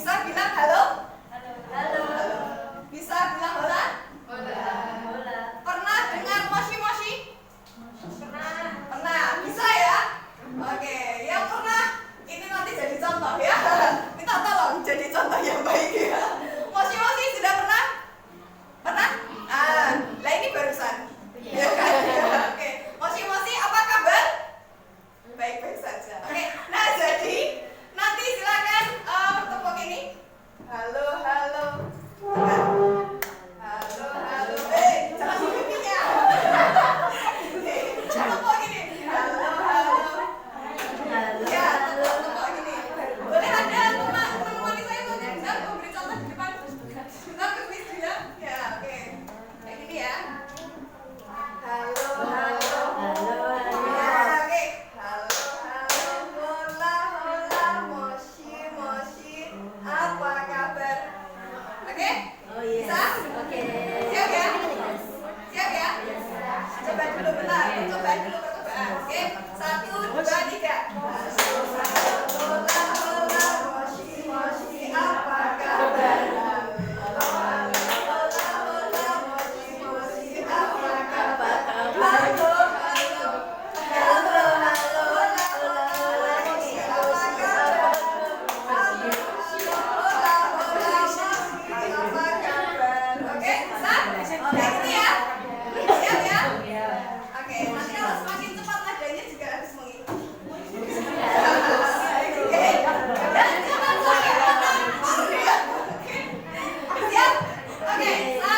Bisa bilang halo? Halo. Halo. Bisa bilang hola? Hola. Hola. Pernah dengar moshi-moshi? Pernah. Pernah. Bisa ya? Oke, yang pernah ini nanti jadi contoh ya. Minta tolong jadi contoh yang baik ya. Moshi-moshi sudah pernah? Pernah? Lah ini barusan. Ya kan? Oke. Moshi-moshi apa kabar? Baik-baik saja. Oke. Nah, jadi nanti silakan tepuk ini. Halo, halo. Halo, halo. Jangan pipinya. Tepuk gini. Halo, halo. Ya, tepuk gini. Boleh ada teman saya untuk bisa memberi contoh di depan. Bentar ke Miss ya. Ya, oke. Kayak gini ya. Halo, halo. Ya, oke. Halo, halo. Hola, hola. Moshi, moshi. Apa kabar? Oke? Bisa? Siap ya? Siap ya? Coba dulu bentar. Coba dulu percobaan. Oke? 1, 2, 3. Halo, hola, hola. Moshi, moshi. Apa kabar? Halo, halo. Hola, hola. Moshi, moshi. Apa kabar? Halo, halo. Halo, halo. Hola, hola. Moshi, apa kabar? Halo, hola, hola. Moshi, apa kabar? Oke, bisa? Kayak gini ya? Siap ya? Oke, nanti kalau semakin cepat nadanya juga harus mengikuti. Dan jangan sampai nampar ya. Oke. Siap? Oke, 1,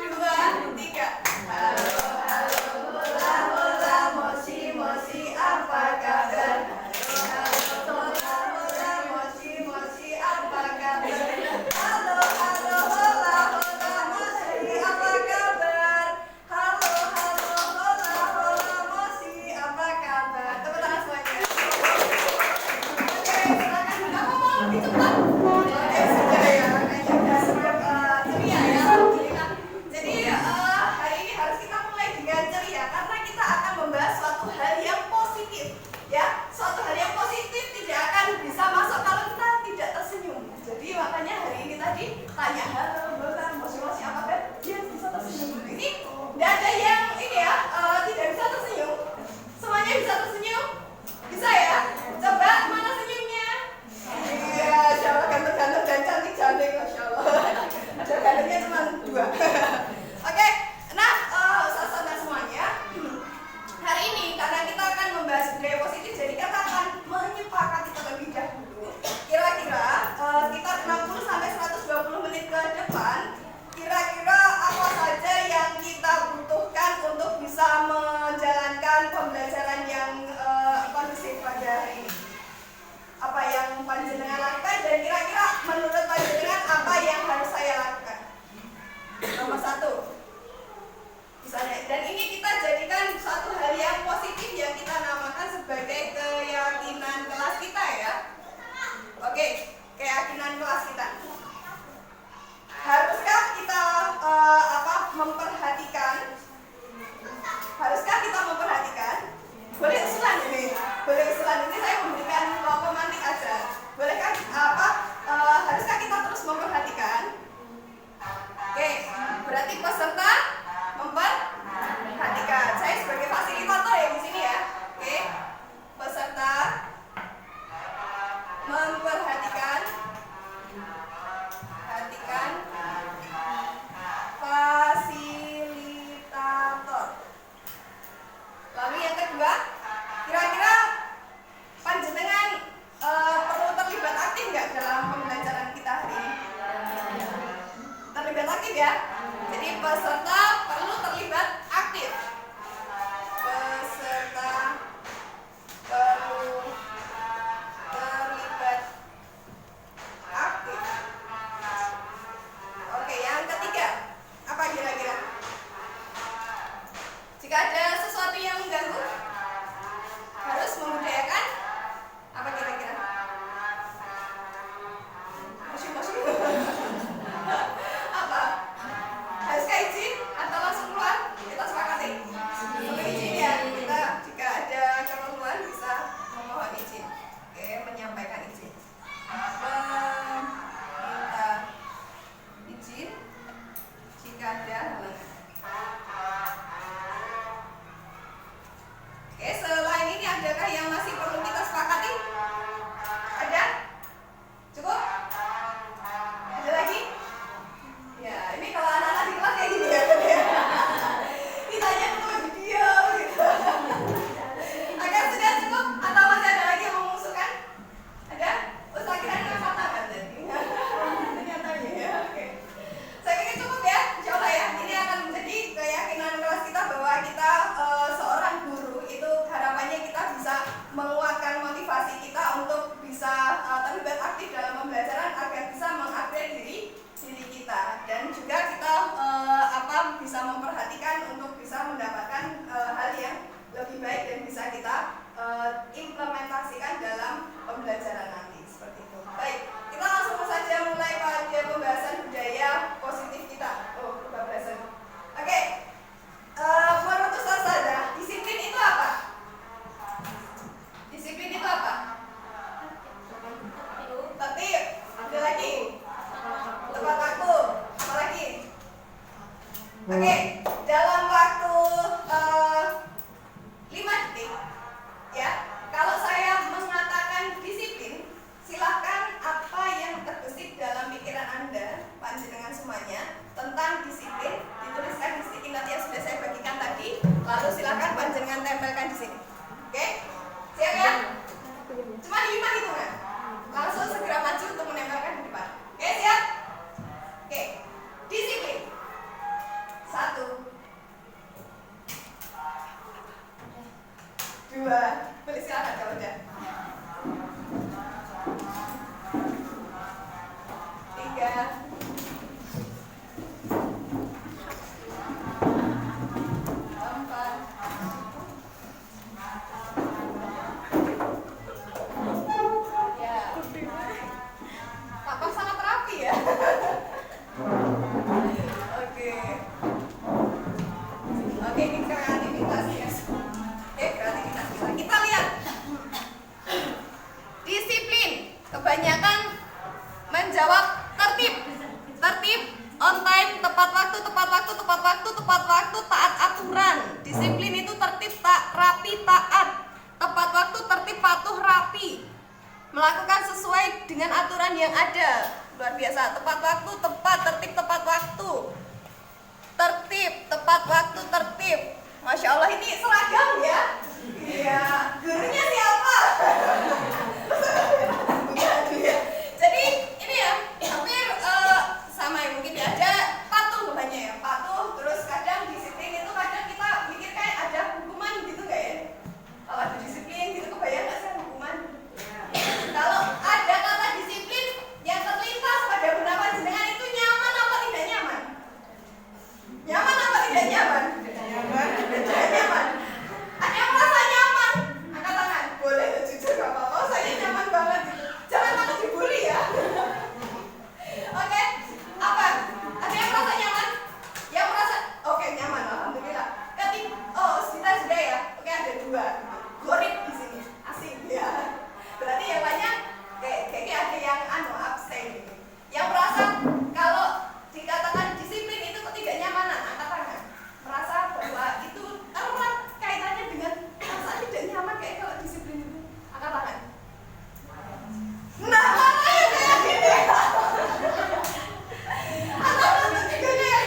2, 3. Halo, halo, hola, hola, moshi, moshi, apa kabar? Halo, hola, hola, moshi, moshi, apa kabar? Halo, halo, hola, hola, moshi, apa kabar? Halo, halo, hola, hola, moshi, apa kabar? Tepuk tangan semuanya. Oke, silakan. Kamu mau lebih cepat? Oke, sudah ya. Kayaknya udah siap ceria ya. Alhamdulillah. Jadi hari ini harus kita mulai dengan ceria karena kita akan membahas suatu hal yang positif. Ya, suatu hal yang positif tidak akan bisa masuk kalau kita tidak tersenyum. Jadi makanya hari ini tadi tanya halo, hola, moshi-moshi apa kabar? Dia bisa tersenyum. Ini tidak ada yang ini ya, tidak bisa tersenyum. Semuanya bisa tersenyum? Bisa ya? Coba mana senyumnya? Iya, Masya Allah, ganteng-ganteng dan cantik-cantik, Masya Allah. Ada gantengnya cuma 2. Oke, nah sasaran semuanya. Hari ini karena kita akan membahas budaya positif, jadi kita akan menyepakati terlebih dahulu. Kira-kira sekitar 60 sampai 120 menit ke depan, kira-kira apa saja yang kita butuhkan untuk bisa menjalankan pembelajaran yang kondusif pada hari ini. Apa yang panjenengan lakukan dan kira-kira menurut panjenengan apa yang harus saya lakukan? Nomor 1. Misalnya, dan ini kita jadikan suatu hal yang positif yang kita namakan sebagai keyakinan kelas kita ya. Oke, keyakinan kelas kita. Haruskah kita memperhatikan? Haruskah kita memperhatikan? Boleh usulan ini. Boleh usulan ini saya memberikan pemantik aja. Bolehkah haruskah kita terus memperhatikan? Oke, berarti peserta memperhatikan. Saya sebagai fasilitator ya di sini ya. Oke. Peserta memperhatikan. Fasilitator. Lalu yang kedua, kira-kira panjenengan perlu terlibat aktif nggak dalam pembelajaran kita hari ini? Terlibat aktif ya. Jadi peserta perlu terlibat aktif. Peserta perlu terlibat aktif. Oke, yang ketiga, apa kira-kira? Jika ada sesuatu yang mengganggu, harus membudayakan. Apa kira-kira? Moshi-moshi. Apa? Haruskah izin? menjawab tertib. Tertib, on time, tepat waktu, tepat waktu, tepat waktu, tepat waktu, taat aturan. Disiplin itu tertib, rapi, taat. Tepat waktu, tertib, patuh, rapi. Melakukan sesuai dengan aturan yang ada. Luar biasa. Tepat waktu, tepat, tertib, tepat waktu. Tertib, tepat waktu, tertib. Masya Allah, ini seragam ya. Iya, gurunya siapa? Jadi ini ya hampir sama ya, mungkin ya. Ada patuh banyak ya, patuh. Terus kadang disiplin itu kadang kita mikir kayak ada hukuman gitu nggak ya? Kalau ada disiplin gitu kebayang nggak sih hukuman? Kalau ada kata disiplin yang terlintas pada benak jenengan itu nyaman apa tidak nyaman? Nyaman apa tidak nyaman? Nyaman. Tidak nyaman. Ada yang merasa nyaman? Angkat tangan. Boleh, jujur gak apa-apa. Saya nyaman banget gitu. Jangan takut dibully ya. Oke. Apa? Ada yang merasa nyaman? Yang merasa oke nyaman, alhamdulillah. Oh, kita sudah ya. Oke, ada 2. Gorip di sini. Asik ya. Berarti yang lainnya kayak ada yang absen gitu. Yang merasa kalau dikatakan disiplin itu ketidaknyamanan, angkat tangan. Merasa bahwa itu erat kaitannya dengan rasa tidak nyaman kayak kalau disiplin itu, angkat tangan. Nah, mana yang kayak gini? Atau juga kayak gini ya?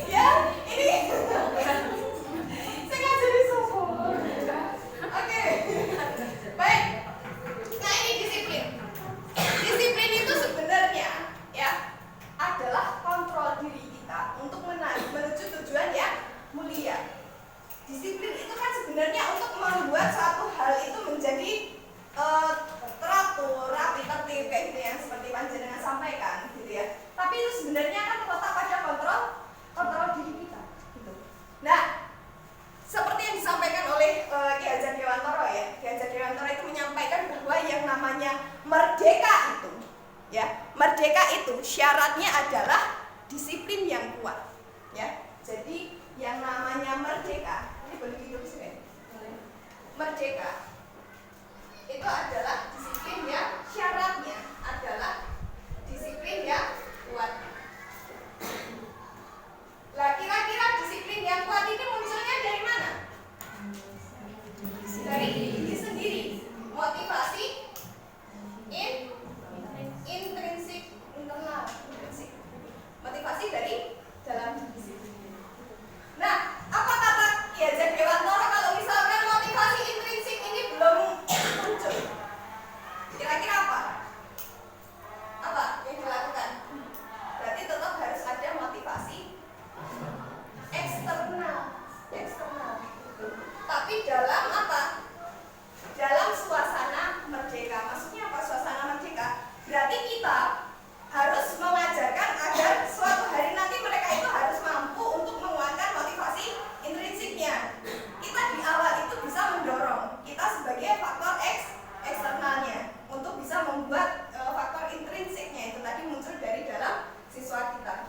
Ya, ini saya nggak jadi sombong. Oke, baik. Nah, ini disiplin. Disiplin itu sebenarnya ya adalah kontrol diri kita untuk menuju tujuan yang mulia. Disiplin itu kan sebenarnya untuk membuat suatu hal itu menjadi teratur, rapi, tertib kayak gitu yang seperti panjenengan sampaikan gitu ya. Tapi itu sebenarnya kan terletak pada kontrol diri kita gitu. Nah, seperti yang disampaikan oleh Ki Hajar Dewantoro ya. Ki Hajar Dewantoro itu menyampaikan bahwa yang namanya merdeka itu ya, merdeka itu syaratnya adalah disiplin yang kuat ya. Jadi yang namanya merdeka, ini boleh ditulis ya? Merdeka itu adalah disiplin yang syaratnya adalah disiplin yang kuat. Lah kira-kira disiplin yang kuat ini munculnya dari mana? Dari diri sendiri. Motivasi intrinsik, internal, intrinsik. Motivasi dari dalam diri sendiri. Nah, apa kata Ki Hajar Dewantoro kalau misalkan motivasi intrinsik ini belum muncul? Kira-kira apa? Apa yang dilakukan? Berarti tetap harus ada motivasi eksternal. Tapi dalam apa? Dalam suasana merdeka. Maksudnya apa suasana merdeka? Berarti kita harus mengajarkan agar suatu hari nanti mereka itu harus mampu untuk menguatkan motivasi intrinsiknya. Kita di awal itu bisa mendorong kita sebagai faktor eksternalnya untuk bisa membuat faktor intrinsiknya itu tadi muncul dari dalam siswa kita.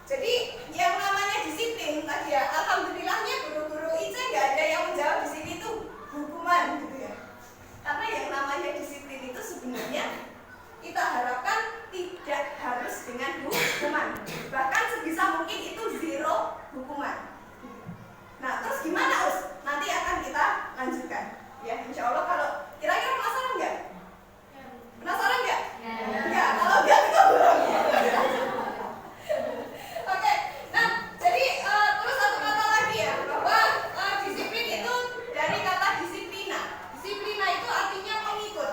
Jadi yang namanya disiplin tadi ya, alhamdulillahnya guru-guru IC nggak ada yang menjawab di sini tuh hukuman gitu ya. Karena yang namanya disiplin itu sebenarnya kita harapkan tidak harus dengan hukuman. Bahkan sebisa mungkin itu zero hukuman. Nah, terus gimana Us? Nanti akan kita lanjutkan. Ya, insya Allah. Kalau kira-kira penasaran nggak? Penasaran nggak? Nggak. Kalau nggak kita belum. Oke. Nah, jadi terus satu kata lagi ya, bahwa disiplin itu dari kata disiplina. Disiplina itu artinya pengikut.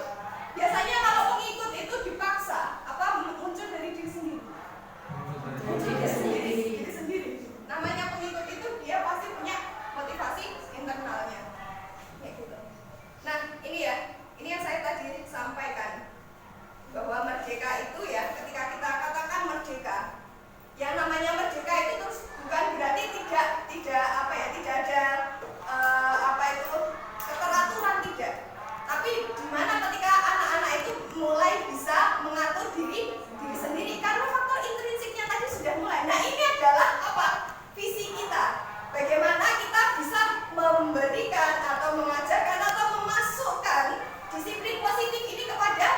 Biasanya kalau pengikut itu dipaksa, muncul dari diri sendiri. Diri sendiri. Namanya pengikut itu dia pasti punya motivasi internalnya. Kayak gitu. Nah, ini ya, ini yang saya tadi sampaikan bahwa merdeka itu ya, ketika kita katakan merdeka, yang namanya merdeka itu terus bukan berarti tidak ada keteraturan, tidak. Tapi di mana ketika anak-anak itu mulai bisa mengatur diri sendiri karena faktor intrinsiknya tadi sudah mulai. Nah, ini adalah apa? Visi kita. Bagaimana kita bisa memberikan atau mengajarkan atau memasukkan disiplin positif ini kepada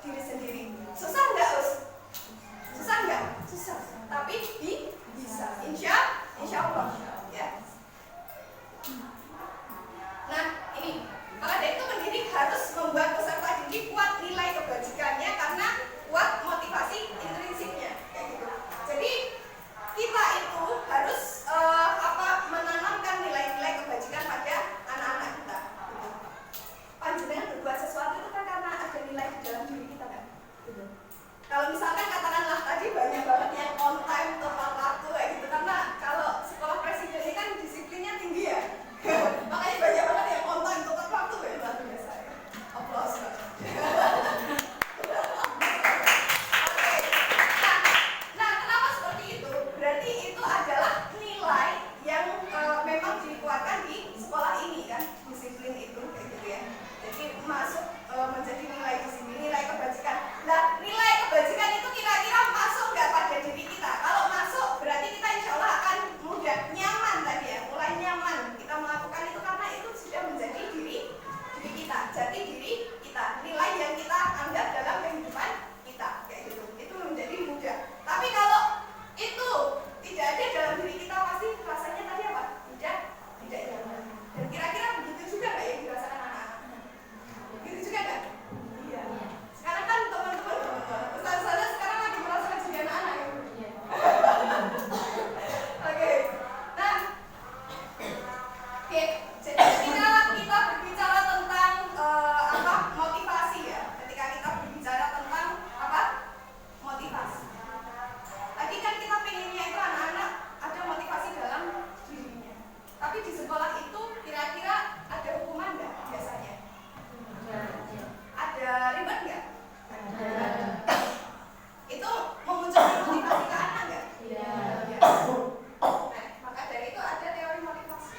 diri sendiri. Susah nggak, Us? Susah nggak? Susah. Tapi bisa. Insya Allah. Ya. Nah, ini maka dari itu pendidik harus membuat peserta didik kuat nilai kebajikannya karena kuat motivasi intrinsiknya, kayak gitu. Jadi kita itu harus menanamkan nilai-nilai kebajikan pada anak-anak kita. Gitu. Panjenengan berbuat sesuatu itu kan karena ada nilai di dalam diri kita kan. Gitu. Kalau misalkan katakanlah tadi banyak banget yang on time tepat waktu kayak gitu, karena kalau sekolah presiden ini kan disiplinnya tinggi ya. Makanya banyak banget yang on time tepat waktu ya, luar biasa ya. Aplaus. Nah, kenapa seperti itu? Berarti itu adalah nilai yang memang dikuatkan di sekolah ini kan, disiplin itu kayak gitu ya. Jadi masuk menjadi nilai di sini, nilai kebajikan. Nah, nilai kebajikan itu kira-kira masuk nggak pada diri kita? Kalau masuk, berarti kita insya Allah akan mudah nyaman tadi ya, mulai nyaman kita melakukan itu karena itu sudah menjadi diri kita, jadi diri kita, nilai yang kita anggap dalam kehidupan kita kayak gitu. Itu menjadi mudah. Tapi kalau itu tidak ada dalam diri kita, pasti rasanya tadi apa? Tidak nyaman. Dan kira-kira begitu juga nggak yang dirasakan anak-anak? Begitu juga nggak? Iya. Sekarang kan teman-teman, ustaz-ustazah sekarang lagi merasakan jadi anak-anak ya. Oke. Nah, jadi ketika kita berbicara tentang motivasi ya, ketika kita berbicara tentang motivasi. Tadi kan kita pengennya itu anak-anak ada motivasi dalam dirinya. Tapi di sekolah itu kira-kira ada hukuman nggak biasanya? Ada ribet nggak? Itu memunculkan motivasi ke anak nggak? Iya. Nah, maka dari itu ada teori motivasi.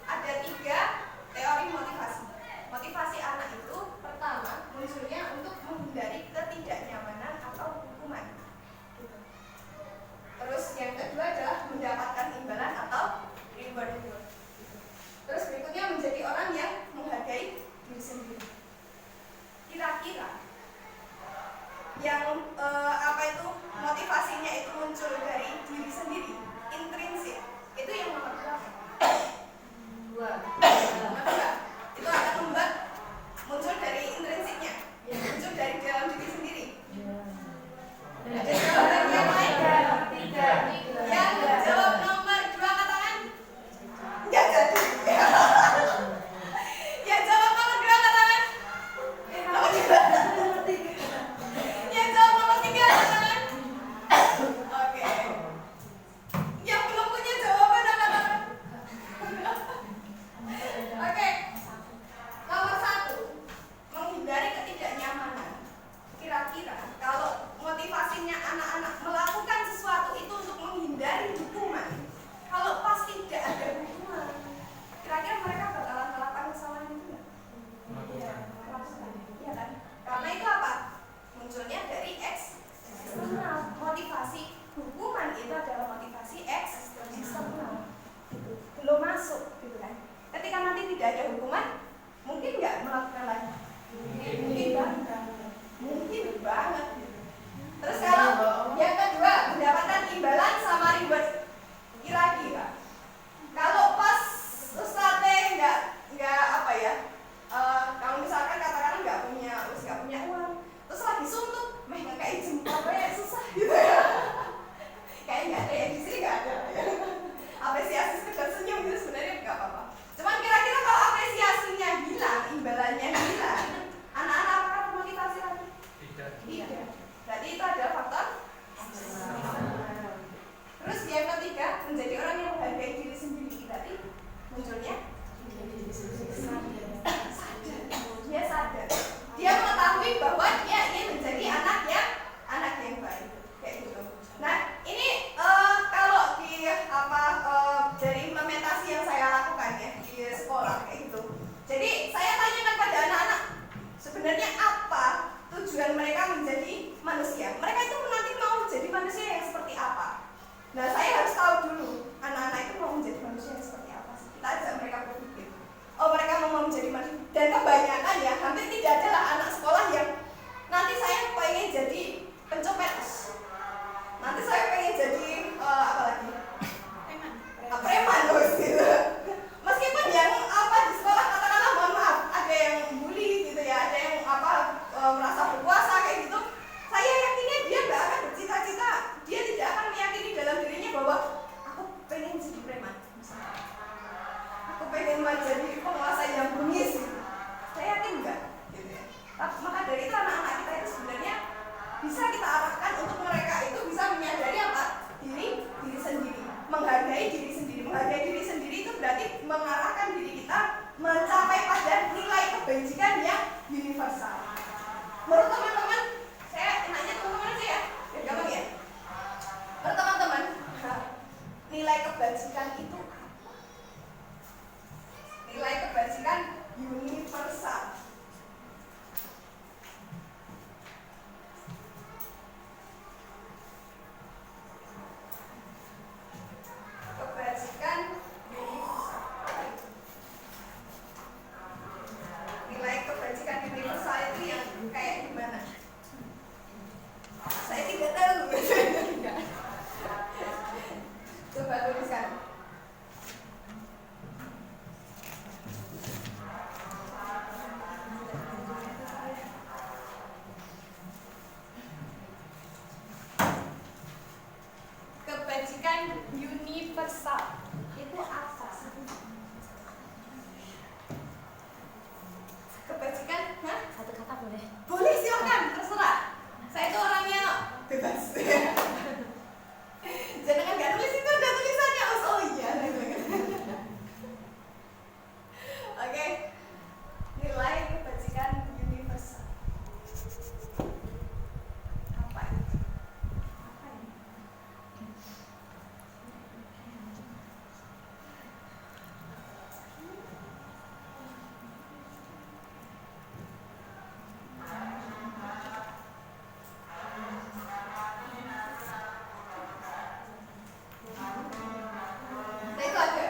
Ada 3 teori motivasi. Motivasi anak itu pertama munculnya untuk menghindari ketidaknyamanan atau hukuman. Gitu. Terus yang kedua adalah mendapatkan imbalan atau reward. Terus berikutnya menjadi orang yang menghargai diri sendiri. Kira-kira yang motivasinya itu muncul dari diri sendiri, intrinsik, itu yang nomor berapa? 2. Itu akan membuat muncul dari intrinsiknya, muncul dari dalam diri sendiri. Ada jawaban yang lain? 3. Yang jawab nomor 2 katakan nggak jadi. Yang jawab nomor 2 katakan nomor 3. Yang jawab nomor 3 katakan oke. Yang belum punya jawaban katakan oke. Nomor 1, menghindari ketidaknyamanan. Kira-kira kalau motivasinya anak-anak melakukan sesuatu itu untuk menghindari hukuman, kalau pas tidak ada hukuman, kira-kira mereka bakalan melakukan kesalahan itu nggak? Iya, iya kan? Karena itu apa? Munculnya dari eksternal. Motivasi hukuman itu adalah motivasi eksternal. Belum masuk, gitu kan? Ketika nanti tidak ada hukuman, mungkin nggak melakukan lagi? Mungkin banget. Terus kalau yang kedua, mendapatkan imbalan sama reward. Kira-kira kalau pas ustadz kalau misalkan katakan nggak punya uang, terus lagi suntuk, ngekei jempol kayak susah gitu ya. Kayak nggak ada ya, di sini nggak ada ya. Apresiasi sekedar senyum gitu sebenarnya nggak apa-apa. Cuman kira-kira kalau apresiasinya hilang, imbalannya hilang, anak-anak akan termotivasi lagi? Tidak. Berarti itu adalah faktor. Terus yang ketiga, menjadi orang yang menghargai diri sendiri. Tadi munculnya dia sadar. Dia mengetahui bahwa dia ingin menjadi anak yang baik, kayak gitu. Nah, ini kalau di dari implementasi yang saya lakukan ya di sekolah kayak gitu. Jadi saya tanyakan pada anak-anak, sebenarnya apa tujuan mereka menjadi manusia? Mereka itu nanti mau jadi manusia yang seperti apa? Nah, saya harus tahu dulu anak-anak itu mau menjadi manusia yang seperti apa. Kita ajak mereka berpikir. Oh, mereka mau menjadi manusia. Dan kebanyakan ya, hampir tidak ada lah anak sekolah yang nanti saya kita arahkan untuk mereka itu bisa menyadari apa? Diri sendiri, menghargai diri sendiri. Menghargai diri sendiri itu berarti mengarahkan diri kita mencapai pada nilai kebajikan yang universal. Menurut teman-teman, saya nanya teman-teman aja ya, biar gampang ya. Menurut teman-teman, nilai kebajikan itu apa? Nilai kebajikan universal. Kebajikan universal. Nilai kebajikan universal itu yang kayak gimana? Saya tidak tahu. Coba tuliskan. Kebajikan universal itu apa? Kebajikan, hah? Satu kata boleh. Boleh, silakan, terserah. Saya itu orangnya bebas. Jangan nggak nulis, itu ada tulisannya. Oh iya. Oke. Nilai kebajikan universal. Apa itu? Apa ini? Nah, itu ada.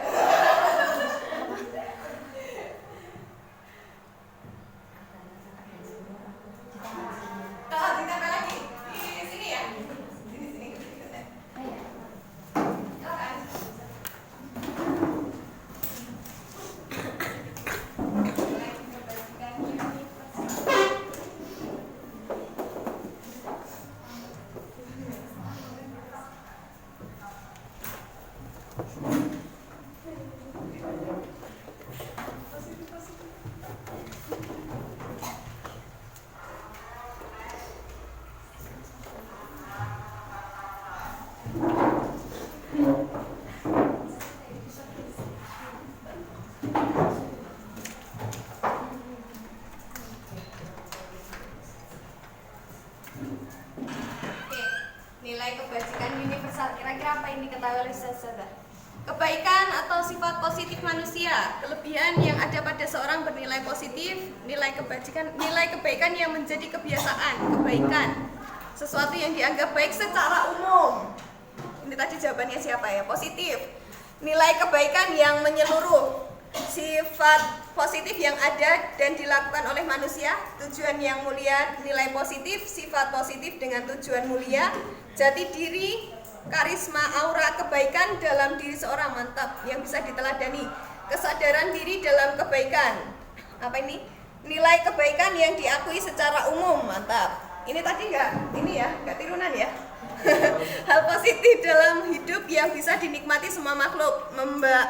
Ditambah lagi di sini ya. Sini. Silakan. Nilai kebajikan universal. Oke, nilai kebajikan universal. Kira-kira apa yang diketahui oleh saudara? Kebaikan atau sifat positif manusia, kelebihan yang ada pada seorang bernilai positif, nilai kebaikan yang menjadi kebiasaan, kebaikan, sesuatu yang dianggap baik secara umum. Ini tadi jawabannya siapa ya? Positif. Nilai kebaikan yang menyeluruh, sifat positif yang ada dan dilakukan oleh manusia, tujuan yang mulia, nilai positif, sifat positif dengan tujuan mulia, jati diri, karisma, aura kebaikan dalam diri seorang, mantap, yang bisa diteladani, kesadaran diri dalam kebaikan. Apa ini? Nilai kebaikan yang diakui secara umum, mantap. Ini tadi nggak tirunan ya. Hal positif dalam hidup yang bisa dinikmati semua makhluk,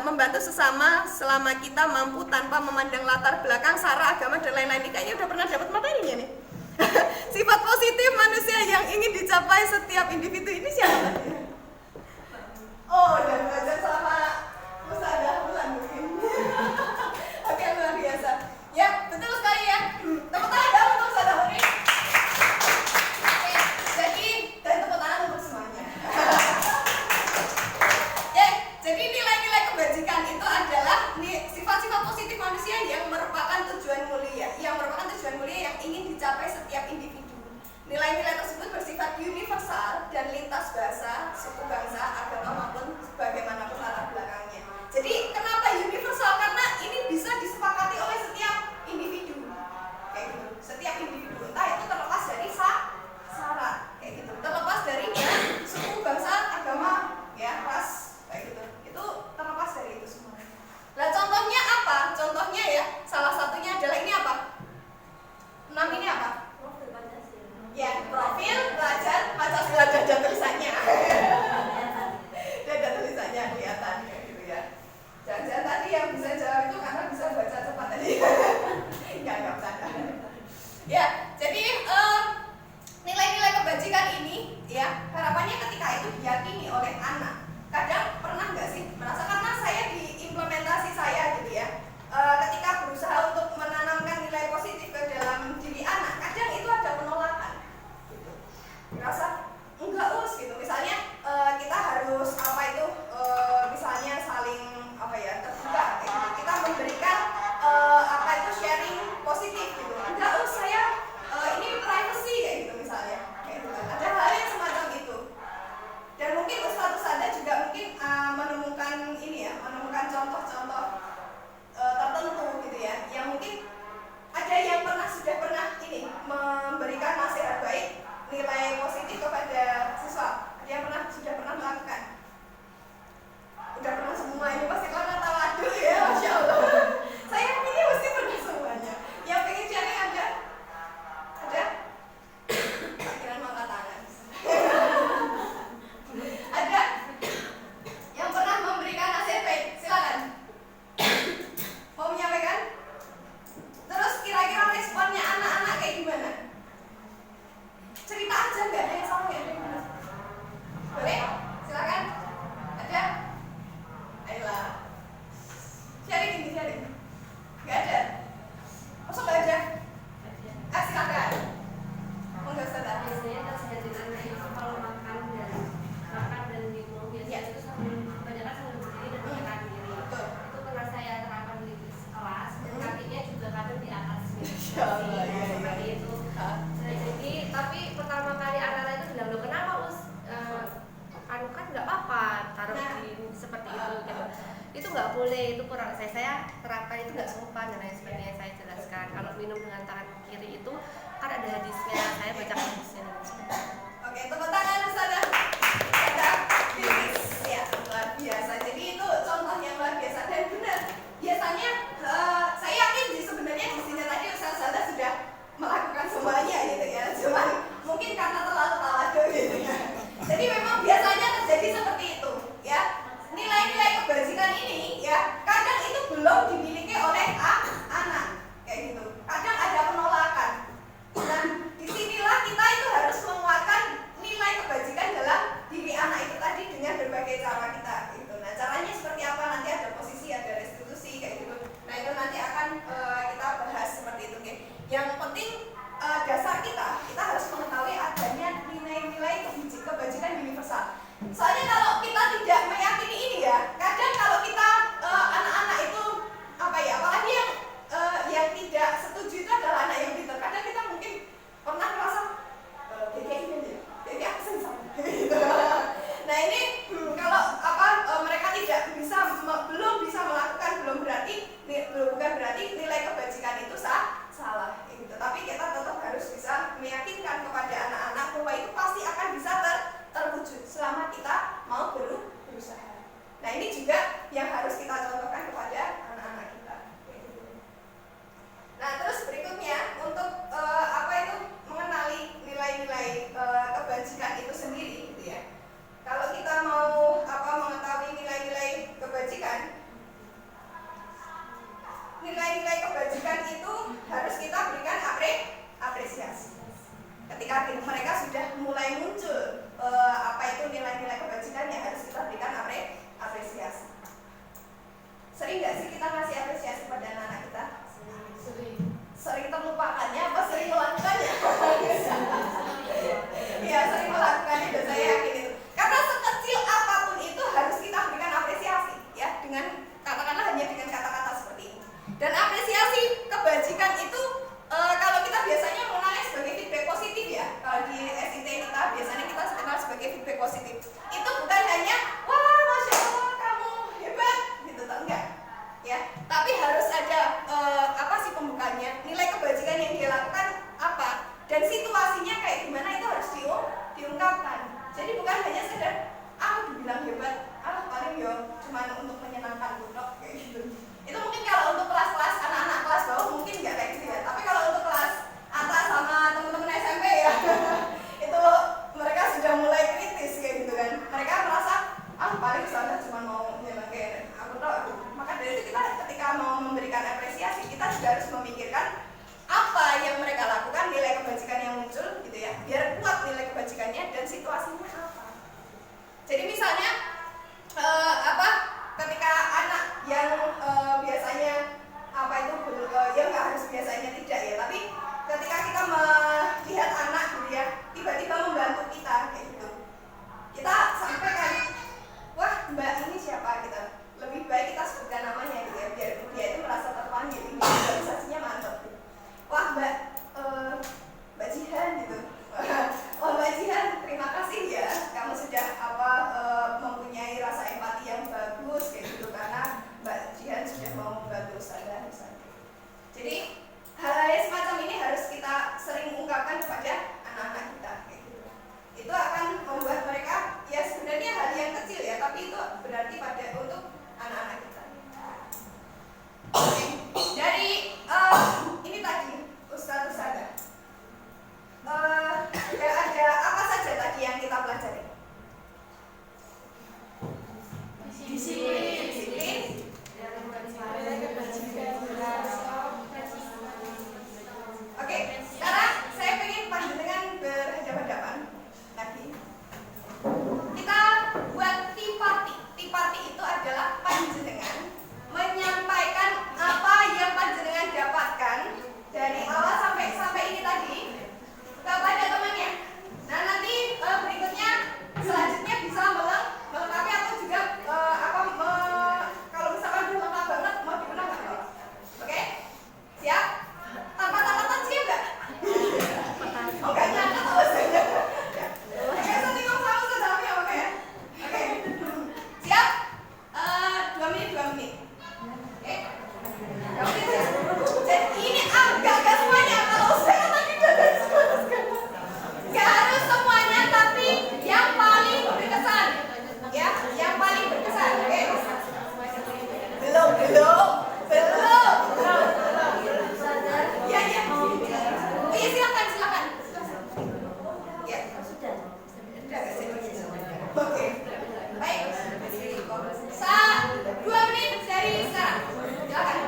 membantu sesama selama kita mampu tanpa memandang latar belakang, sara, agama, dan lain-lain. Ini kayaknya udah pernah dapat materinya nih. Sifat positif manusia yang ingin dicapai setiap individu ini siapa? Oh, dan belajar sama Ustazah Bulan mungkin. Oke, luar biasa. Ya, betul sekali ya. Tepuk tangan dong untuk Ustazah Bulan. Oke, jadi dan tepuk tangan untuk semuanya. Ya, jadi nilai-nilai kebajikan itu adalah sifat-sifat positif manusia yang merupakan tujuan mulia, yang ingin dicapai setiap individu. Nilai-nilai tersebut bersifat universal dan lintas bahasa, kebajikan ini ya harapannya ketika itu diyakini oleh anak. Kadang pernah nggak sih merasa karena saya di implementasi saya gitu ya, ketika berusaha untuk menanamkan nilai positif ke dalam diri anak, kadang itu ada penolakan gitu. Merasa enggak us gitu, misalnya kita harus apa itu misalnya saling apa ya terbuka gitu. Kita memberikan apa itu sharing positif gitu, enggak us saya ini privacy kayak gitu misalnya kayak gitu. Ada hal yang semacam itu. Dan mungkin Ustadz Anda juga mungkin menemukan ini ya, menemukan contoh-contoh tertentu gitu ya, yang mungkin ada yang sudah pernah ini memberikan nasihat baik, nilai positif kepada siswa. Ada yang sudah pernah melakukan? Udah pernah semua, ini pasti karena tawadhu ya, masya Allah. Saya ini mesti pernah semuanya. Yang pengen sharing ada? Ada? Kira angkat tangan. Ada yang pernah memberikan nasihat baik? Silakan. Mau menyampaikan? Terus kira-kira responnya anak-anak kayak gimana? Cerita aja, nggak ada yang salah, nggak ada yang benar. Boleh? Silakan. Ada? Ayolah. Sharing ini, sharing. Nggak ada? Masa nggak ada? Silakan. Enggak usah. Biasanya nasihat anak itu kalau makan dan minum biasanya itu kebanyakan sambil berdiri dan pakai kaki kiri. Itu pernah saya terapkan di kelas, dan kakinya juga kadang di atas seperti itu. Jadi tapi pertama kali anak-anak itu bilang, loh kenapa us kan nggak apa-apa taruh di seperti itu gitu. Itu nggak boleh, itu kurang saya terapkan, itu nggak sopan dan lain sebagainya. Saya jelaskan kalau minum dengan tangan kiri itu kan ada hadisnya, saya baca hadisnya dan sebagainya. Oke, tepuk tangan Ustazah. Ada Bilqis ya, luar biasa. Jadi itu contoh yang luar biasa dan benar. Biasanya saya yakin sebenarnya di sini tadi Ustazah sudah melakukan semuanya gitu ya. Cuman mungkin karena terlalu tawadhu gitu ya. Jadi memang biasanya terjadi seperti itu ya. Nilai-nilai kebajikan ini ya kadang itu belum dimiliki oleh anak kayak gitu. Kadang ada penolakan. Dan disinilah kita itu harus menguatkan nilai kebajikan dalam diri anak itu tadi dengan berbagai cara kita gitu. Nah caranya seperti apa, nanti ada posisi, ada restitusi kayak gitu. Nah itu nanti akan kita bahas seperti itu. Okay? Yang penting dasar kita harus mengetahui adanya nilai-nilai kebajikan universal. Soalnya kalau kita tidak meyakini ini ya, kadang kalau kita anak-anak itu apa ya, apalagi yang tidak setuju itu adalah anak yang pintar. Kadang kita mungkin pernah merasa DKI aja, DKI aku senang gitu. Nah ini kalau mereka tidak bisa, belum bisa melakukan, bukan berarti nilai kebajikan itu salah gitu. Tapi kita tetap harus bisa meyakinkan kepada anak-anak bahwa itu pasti akan bisa terwujud selama kita mau berusaha. Nah ini juga yang harus kita contohkan kepada anak-anak kita. Nah terus berikutnya untuk mengenali nilai-nilai kebajikan itu sendiri gitu ya. Kalau kita mau mengetahui nilai-nilai kebajikan, nilai-nilai kebajikan itu harus kita berikan apresiasi. Ketika mereka sudah mulai muncul nilai-nilai kebajikan yang harus kita berikan apresiasi. Sering nggak sih kita ngasih apresiasi pada anak-anak kita? Sering terlupakannya apa sering melakukannya? Iya, sering melakukannya dan saya yakin itu. Karena sekecil apapun itu harus kita berikan apresiasi ya, dengan katakanlah hanya dengan kata-kata seperti ini. Dan apresiasi kebajikan itu kalau kita biasanya mengenalnya sebagai feedback positif ya. Kalau di SIT kita biasanya kita kenal sebagai feedback positif. Itu bukan hanya wah masya Allah kamu hebat gitu, enggak ya. Tapi harus ada pembukanya, nilai kebajikan yang dia lakukan apa, dan situasinya kayak gimana itu harus diungkapkan. Jadi bukan hanya sekedar dibilang hebat, paling yo cuma untuk menyenangkan budak kayak gitu. Itu mungkin kalau untuk kelas-kelas anak-anak kelas bawah mungkin nggak kayak gitu ya. Tapi kalau untuk kelas atas sama teman-teman SMP ya itu mereka sudah mulai kritis kayak gitu kan. Mereka merasa Jadi misalnya ketika anak yang biasanya ya nggak harus biasanya tidak ya, tapi ketika kita melihat anak gitu ya tiba-tiba membantu kita kayak gitu, kita sampaikan, wah mbak ini siapa gitu, lebih baik kita sebutkan namanya gitu ya biar dia itu merasa terpanggil, ini organisasinya mantap gitu. Wah mbak Jihan gitu. Oh mbak Jihan, terima kasih ya kamu sudah mempunyai rasa empati yang bagus kayak gitu, karena mbak Jihan sudah mau membantu saya misalnya. Jadi hal-hal semacam ini harus kita sering ungkapkan kepada anak-anak kita kayak gitu. Itu akan membuat mereka, ya sebenarnya hal yang kecil ya, tapi itu berarti untuk anak-anak kita. Oke. Dari ini tadi Ustaz ada apa saja tadi yang kita pelajari? Disiplin. Oke, sekarang saya ingin panjenengan berhadapan-hadapan lagi. Kita buat tea party. Tea party itu adalah panjenengan menyampaikan apa yang panjenengan dapatkan dari awal sampai ini tadi kepada temannya. Nah nanti berikutnya selanjutnya bisa melengkapi atau juga kalau misalkan belum lengkap banget mau diulang nggak? Oke? Siap? Tanpa catatan siap nggak? Oh nggak nyatet alasannya. Oke, satu sama sejamnya oke? Oke. Siap? 2 menit. Oke? 2 menit ya? Jadi ini agak semuanya, kalau saya tadi dari nggak harus semuanya, tapi yang paling berkesan ya, yang paling berkesan. Oke? Belum ya oh ya silakan ya sudah oke baik 2 menit dari sekarang silakan.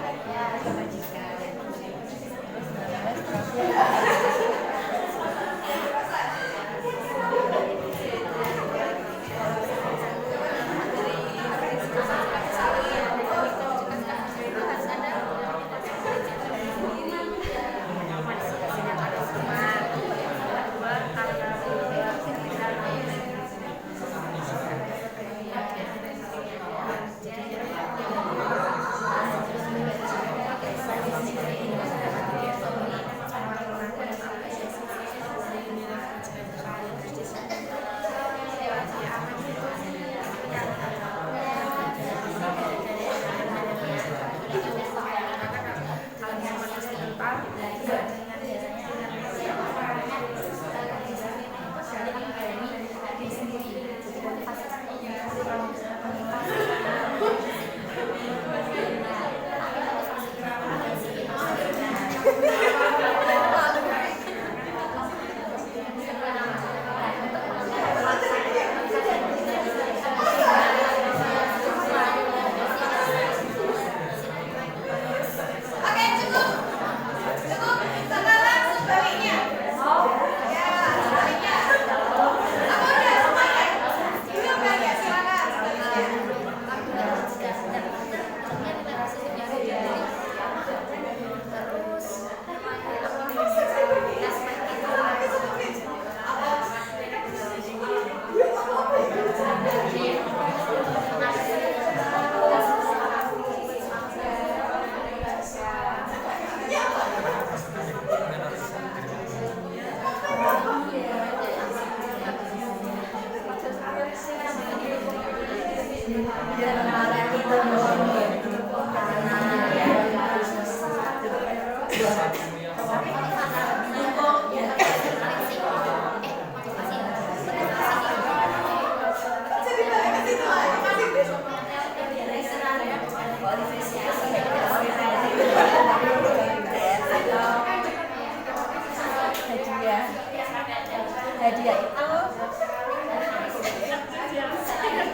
Hadiah itu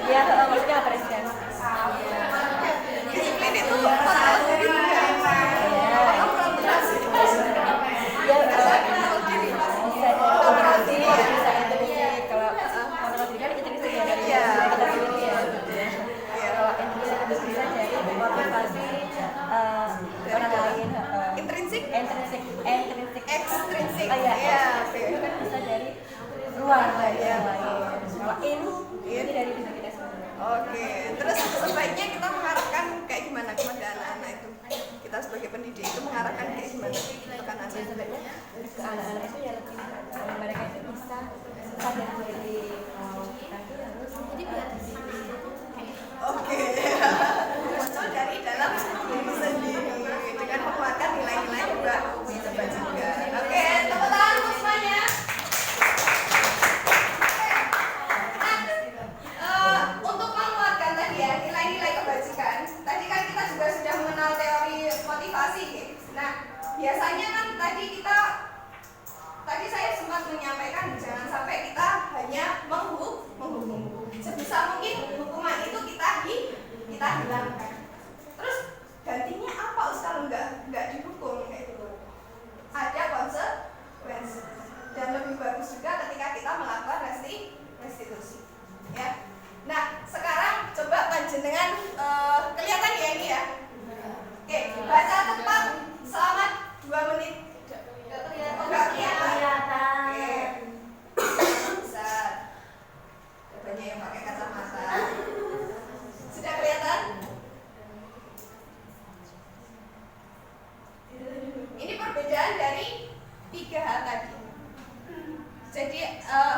ya maksudnya apresiasi. Disiplin itu total dari ya bisa kontrol diri, bisa intuisi. Kalau kontrol diri kan intuisi dari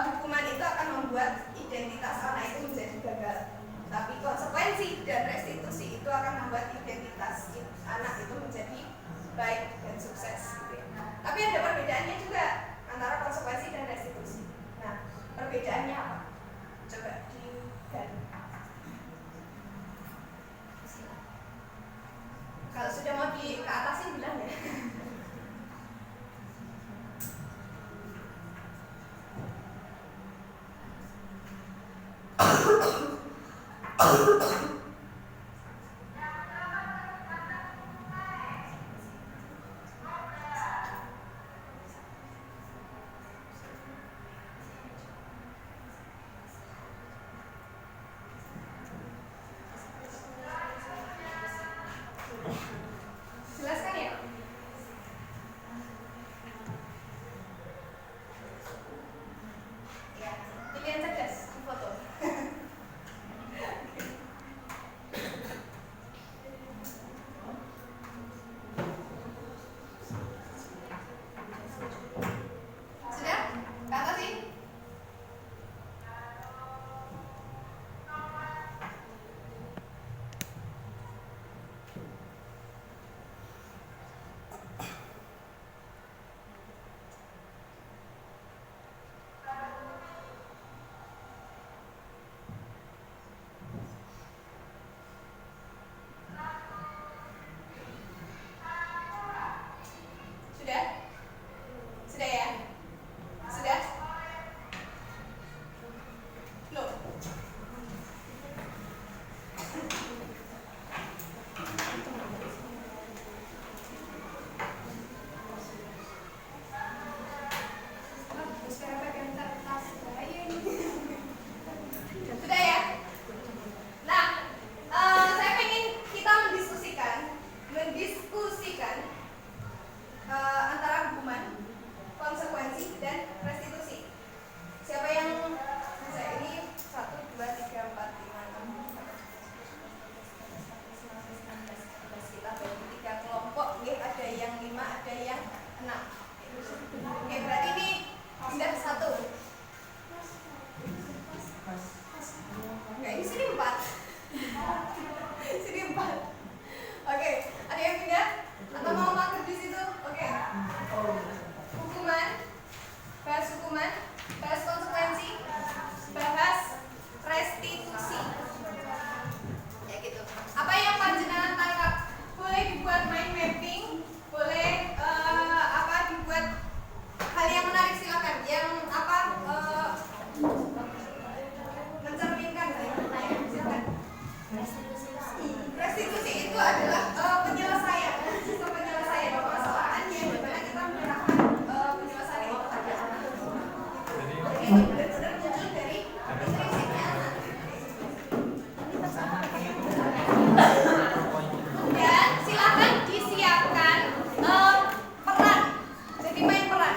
hukuman itu akan membuat identitas anak itu menjadi gagal. Tapi konsekuensi dan restitusi itu akan membuat identitas anak itu menjadi baik dan sukses. Gitu ya. Tapi ada perbedaannya juga antara konsekuensi dan restitusi. Nah, perbedaannya apa? Coba digali. Kalau sudah mau ke atasin bilang ya. Jelaskan ya? Ya, pilihan cerdas di foto. Sudah? Ke atas sih? Sudah? Sudah ya? Sudah? Belum? Sudah ya? Nah, saya pengen kita mendiskusikan antara hukuman, konsekuensi, dan restitusi. Siapa yang bisa ini? 1, 2, 3, 4, 5, 6, 7, 8, 9, 10, 11, 12, 13, 14, 15, 16, 17, 18, 19, 20. Kita bagi 3 kelompok. Ada yang 5, ada yang 6. Oke, berarti ini pindah 1. Enggak, ini sini 4. Sini 4. Oke, ada yang pindah? Atau mau makan di situ? Oke. Hukuman, bahas hukuman, bahas konsekuensi, bahas restitusi. Ya gitu. Apa yang panjenengan tangkap? Boleh dibuat mind mapping, boleh dibuat hal yang menarik, silakan. Yang mencerminkan hal yang menarik, silakan. Restitusi itu adalah penyelesaian, sistem penyelesaian permasalahan yang dimana kita menyerahkan penyelesaian itu pada anak. Jadi itu benar-benar muncul dari intrinsipnya anak. Dan silakan disiapkan peran. Jadi main peran.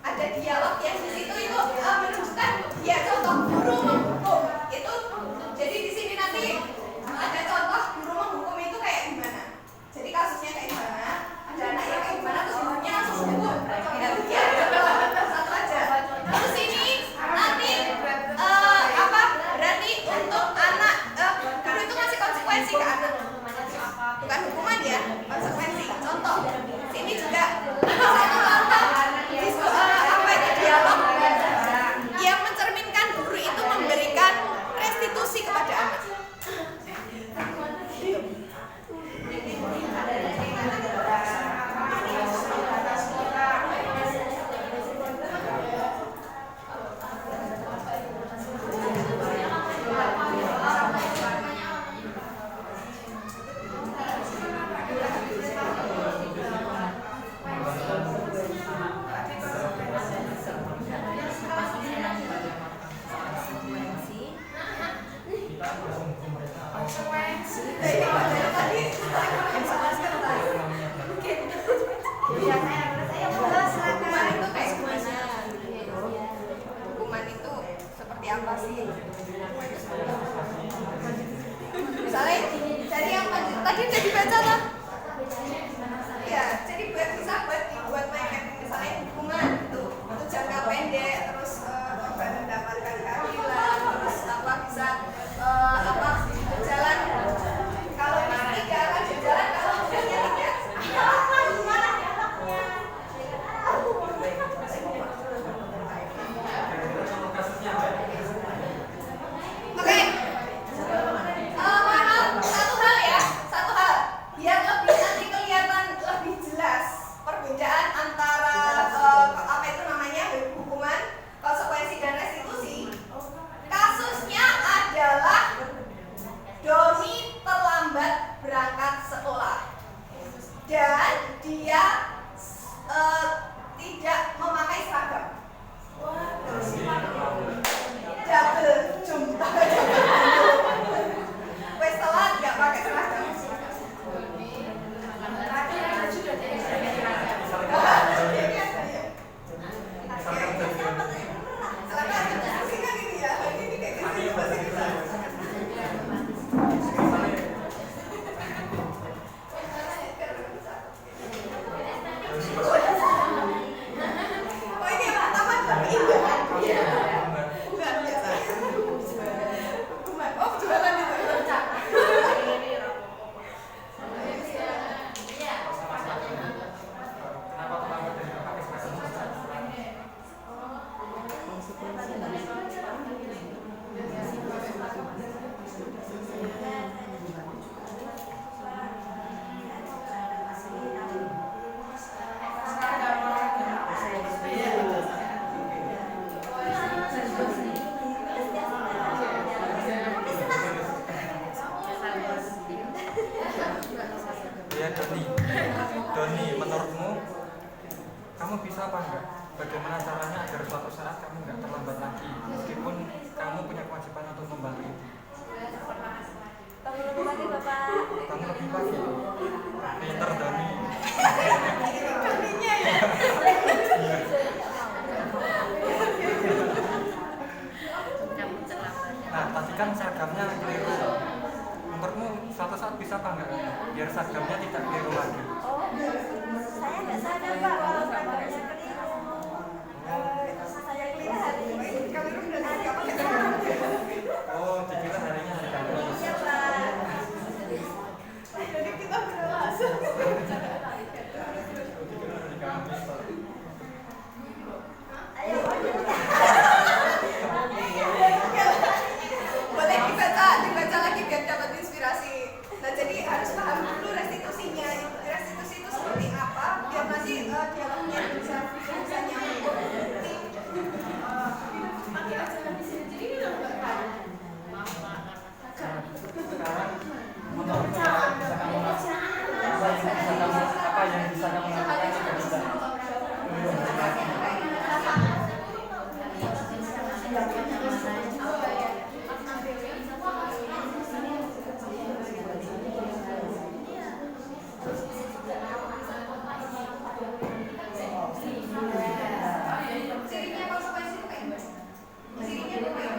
Ada dialog yang di situ itu menunjukkan ya contoh guru menghukum itu. Jadi di sini nanti ada contoh guru menghukum itu kayak gimana. Jadi kasusnya kayak gimana, ada anak yang kayak gimana, terus gurunya langsung hukum. Ya, satu aja. Terus ini nanti berarti untuk anak guru itu ngasih konsekuensi ke anak. Bukan hukuman ya, konsekuensi. Contoh, sini juga satu contoh dialog yang mencerminkan guru itu memberikan restitusi kepada anak. Hukuman itu seperti apa sih? Misalnya dari yang tadi udah dibaca lah. Ya, jadi bisa dibuat main misalnya hukuman itu untuk jangka pendek. kan seragamnya keliru. Menurutmu suatu saat bisa apa enggak biar seragamnya tidak keliru lagi? Oh, saya nggak sadar Pak kalau seragamnya keliru. Saya keliru hari ini. Keliru dari kapan ya? Oh, dikira harinya hari Kamis. Iya Pak. Jadi kita beralasan. Ayo Boleh dibaca lagi biar dapat inspirasi. Nah, jadi harus paham dulu restitusinya. Restitusi itu seperti apa? Biar nanti dialognya bisa nyambung. Sekarang menurut apa yang bisa kamu lakukan juga bisa. Cirinya konsekuensi itu kayak gimana? Cirinya itu kayak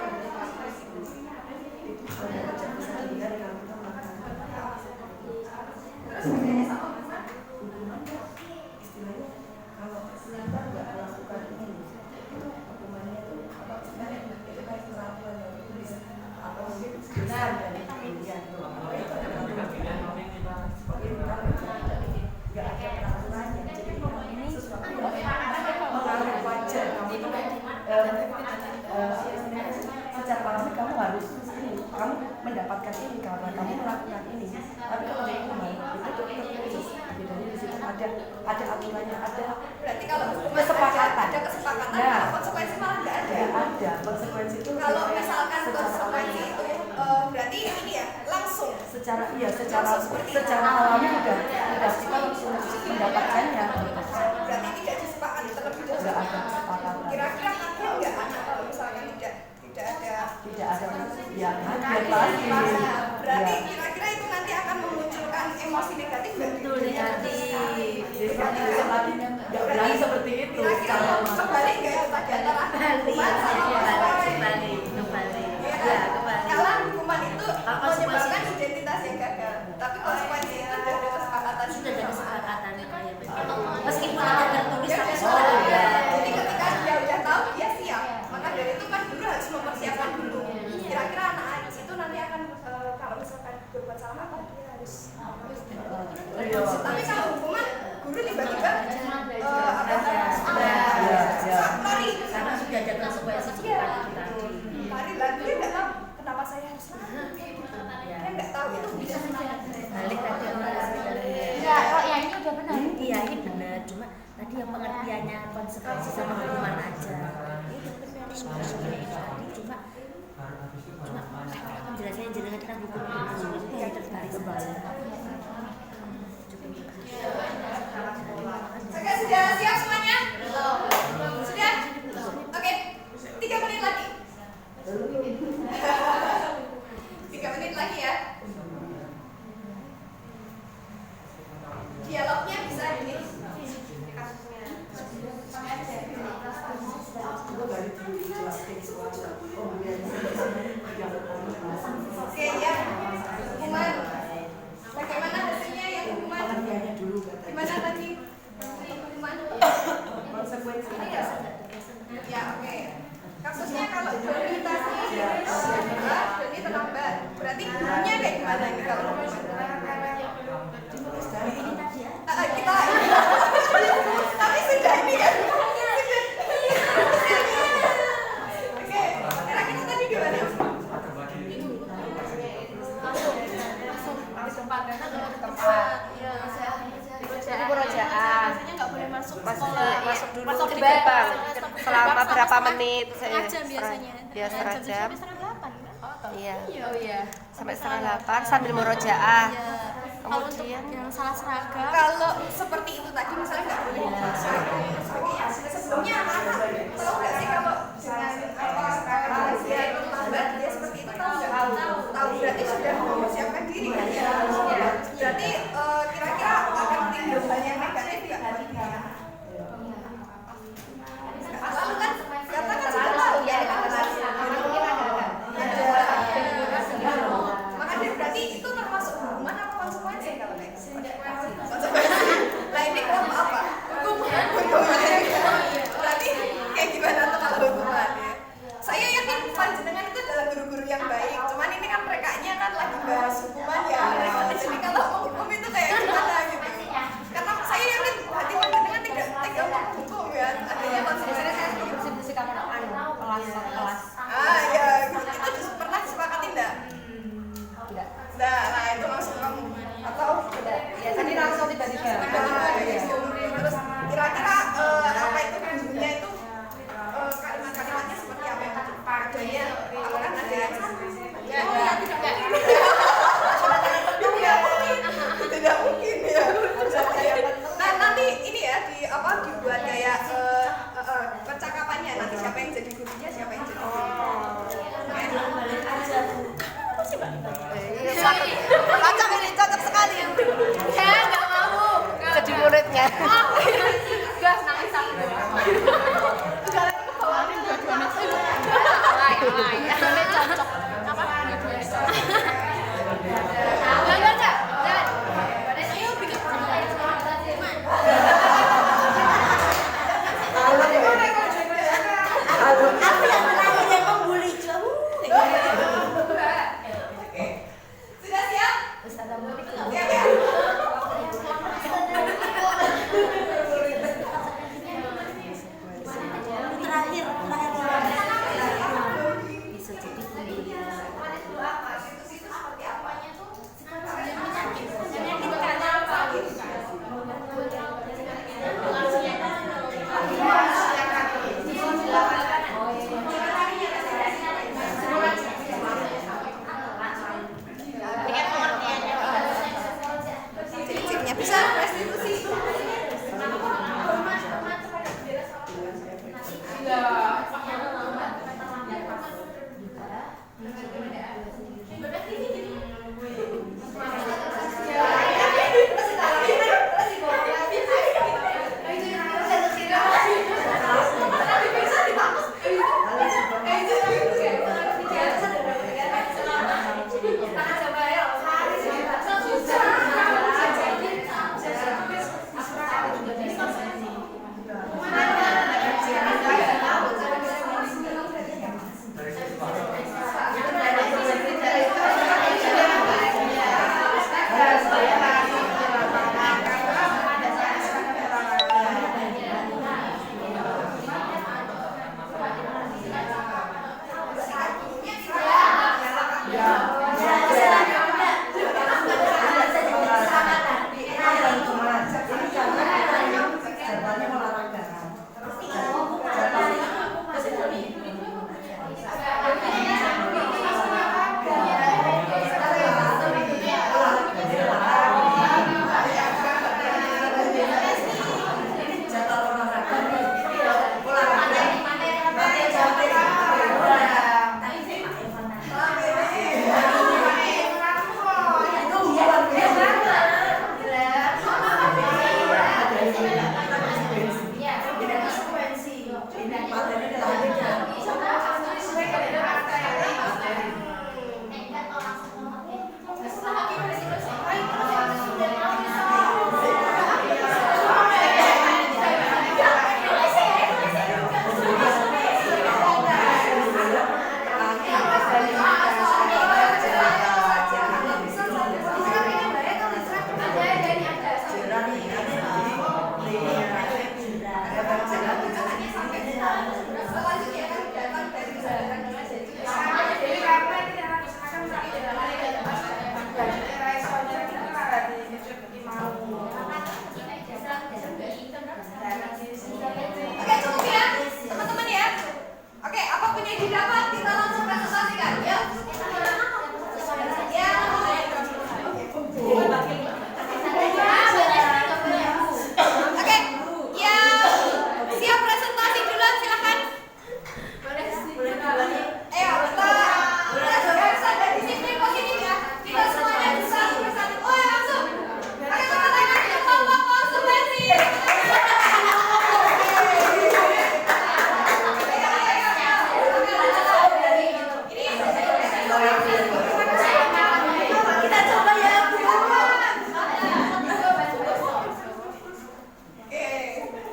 secara alami kamu harus ini, kamu mendapatkan ini karena kamu melakukan ini. Tapi kalau hukuman itu tertulis, bedanya di situ ada aturannya, ada berarti kalau kesepakatan. ada kesepakatan, Ya. kalau konsekuensi malah nggak ada. Ada konsekuensi itu. Kalau misalkan secara konsekuensi alami. itu berarti ini ya langsung. secara Langsung seperti alami udah kita langsung mendapatkannya. Berarti tidak disepakati terlebih dahulu. Nggak ada kesepakatan. Kira-kira kaget nggak anak kalau misalkan tidak ada Ya kaget pasti. berarti Ya. kira-kira itu nanti akan memunculkan emosi negatif nggak? Jadi nggak berani seperti itu. Kira-kira kembali nggak ya tadi antara hukuman sama kembali. Kalau hukuman itu menyebabkan identitas yang gagal, tapi konsekuensi itu sudah ada kesepakatan. Meskipun ada tertulis tapi sudah Oh, ada. Jadi ketika dia udah tahu dia siap, maka dari itu kan guru harus mempersiapkan dulu. Kira-kira anak itu nanti akan kalau misalkan berbuat salah apa dia harus. Tapi kalau hukuman guru tiba-tiba lari. Karena sudah ada konsekuensi seperti itu tadi. Lari dia nggak tahu kenapa saya harus lari. Dia nggak tahu itu bisa Balik tadi Enggak, kok yang ini udah benar. Iya ini benar, cuma tadi yang pengertiannya konsekuensi sama hukuman aja. Itu benar ini tadi cuma penjelasannya jenengan kita hukum dulu yang terbalik sebalik. Oke, sudah siap semuanya? Sudah? Oke, 3 menit lagi. 3 menit lagi ya. Dialognya bisa ini kasusnya. Oke ya, hukuman. Bagaimana hasilnya yang hukuman? Gimana tadi? Hukuman? Konsekuensi. Ya oke. Kasusnya kalau Doni tadi Doni terlambat, berarti gurunya kayak gimana ini kalau hukuman? Kita tapi sudah ini kan? Oke, kira-kira tadi gimana? Pemurojaan. Nggak boleh masuk Masuk dulu Masuk di di gerbang gerbang. selama berapa menit? Setengah jam biasanya. Ya setengah jam. Setengah 8 kan? Iya. Oh iya. Sampai setengah 8 sambil murojaah. Kalau untuk Kemudian yang salah seragam, Kalau seperti itu tadi misalnya nggak boleh dibaca dan sebagainya. Sebelumnya anak-anak tahu nggak sih kalau dengan dia terlambat dia seperti itu tahu nggak? Tahu berarti sudah mempersiapkan diri kan ya. Berarti kira-kira akan timbul hal yang negatif nggak buat dia? Lalu kan karena kan sudah tahu ya ada kelas satu kelas. Ya, itu pernah disepakati enggak? Tidak. Nah, itu langsung kamu atau udah? Ya, tadi langsung tiba-tiba. Terus kira-kira apa itu ujungnya itu kalimat-kalimatnya seperti apa yang adanya? Apakah ada yang tidak mungkin ya. Nah, nanti ini ya dibuat kayak percakapannya, nanti siapa yang jadi gurunya, siapa yang jadi Cocok ini, cocok sekali. Saya nggak mau. Jadi muridnya. Gas nangis aku. Cocok. Apa? Ayo bikin Aku yang menangis yang membuli kamu. Sudah siap? Siap ya? Terakhir bisa jadi pembuli. Cik-ciknya bisa restitusi.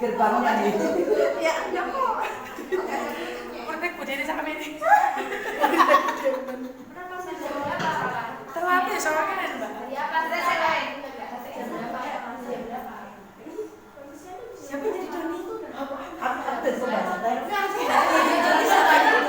gerbangnya gitu. Ya, ada kok. Perfect budaya sama ini. Kenapa saya jawabnya apa? Terlatih soalnya kan Mbak. Ya, pas saya lain. Siapa jadi Doni? Aku ada pembahasan.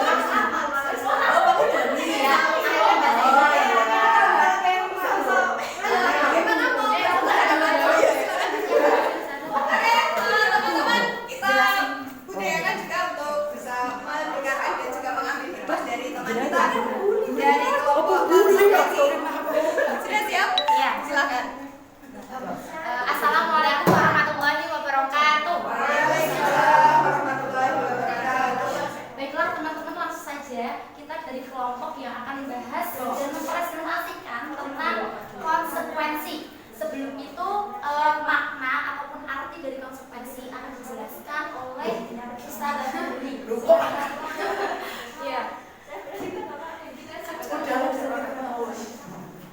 kita dari kelompok sudah siap? Iya. Silakan. Assalamualaikum warahmatullahi wabarakatuh. Waalaikumsalam warahmatullahi wabarakatuh. Baiklah teman-teman, langsung saja kita dari kelompok yang akan membahas dan mempresentasikan tentang konsekuensi. Sebelum itu makna ataupun arti dari konsekuensi akan dijelaskan oleh Ustaz Nuri. Ya.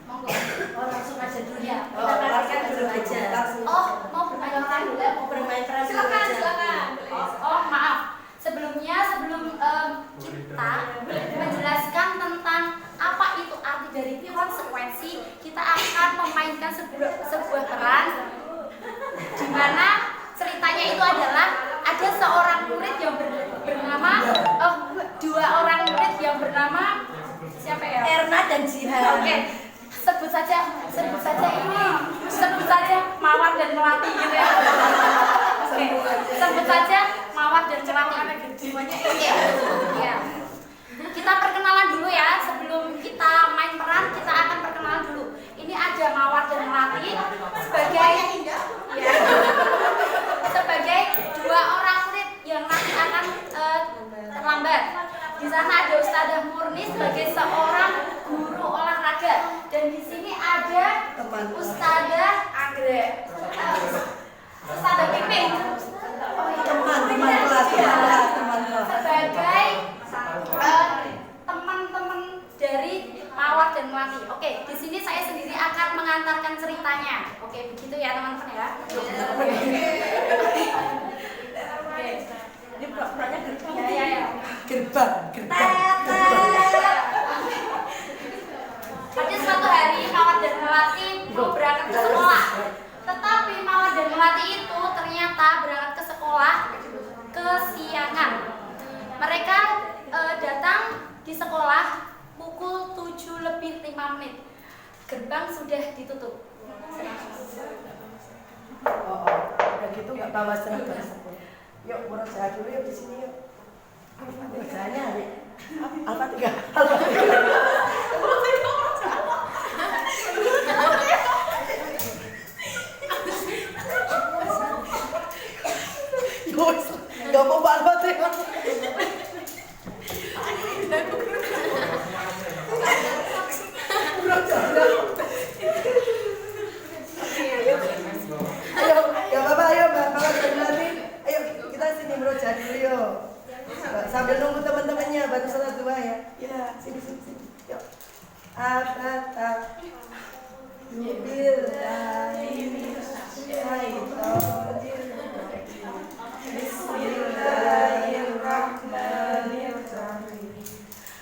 Monggo. Oh, langsung aja dulu ya. Oh, Kita praktekkan dulu aja. Oh, mau bermain peran dulu? Mau bermain peran dulu Silakan, aja. silakan. Oh, maaf. Sebelum kita menjelaskan tentang apa itu arti dari konsekuensi, kita akan memainkan sebuah peran di mana ceritanya itu adalah ada seorang murid yang bernama dua orang murid yang bernama siapa ya? Erna dan Jihan. Oke. Sebut saja Mawar dan Melati gitu ya. Oke. Sebut saja Mawar dan Melati. Oke. Ya. Kita perkenalan dulu ya. Sebelum kita main peran, kita akan perkenalan dulu. Ini ada Mawar dan Melati sebagai sebagai dua orang murid yang nanti akan terlambat. Di sana ada Ustazah Murni sebagai seorang guru olahraga, dan di sini ada Ustazah Anggrek, Ustazah Piping, teman kelas sebagai teman-teman dari Mawar dan Melati. Oke, di sini saya sendiri akan mengantarkan ceritanya. Oke, begitu ya teman-teman ya. Oke. Ini perannya Ya. gerbang. Pada suatu hari Mawar dan Melati mau berangkat ke sekolah. Tetapi Mawar dan Melati itu ternyata berangkat ke sekolah kesiangan. Mereka datang di sekolah pukul 7:05. Gerbang sudah ditutup. Udah gitu nggak bawa seragam sekolah. Yuk, berusaha dulu yuk di sini yuk. Berusahanya Alfa 3. Gak mau banget ya. Ayo, gak apa-apa, ayo Mbak Melati. Ayo kita sini berusaha dulu yuk. Sambil nunggu teman-temannya baru salah dua ya. Ya, sini. Yuk. Bismillahirrahmanirrahim.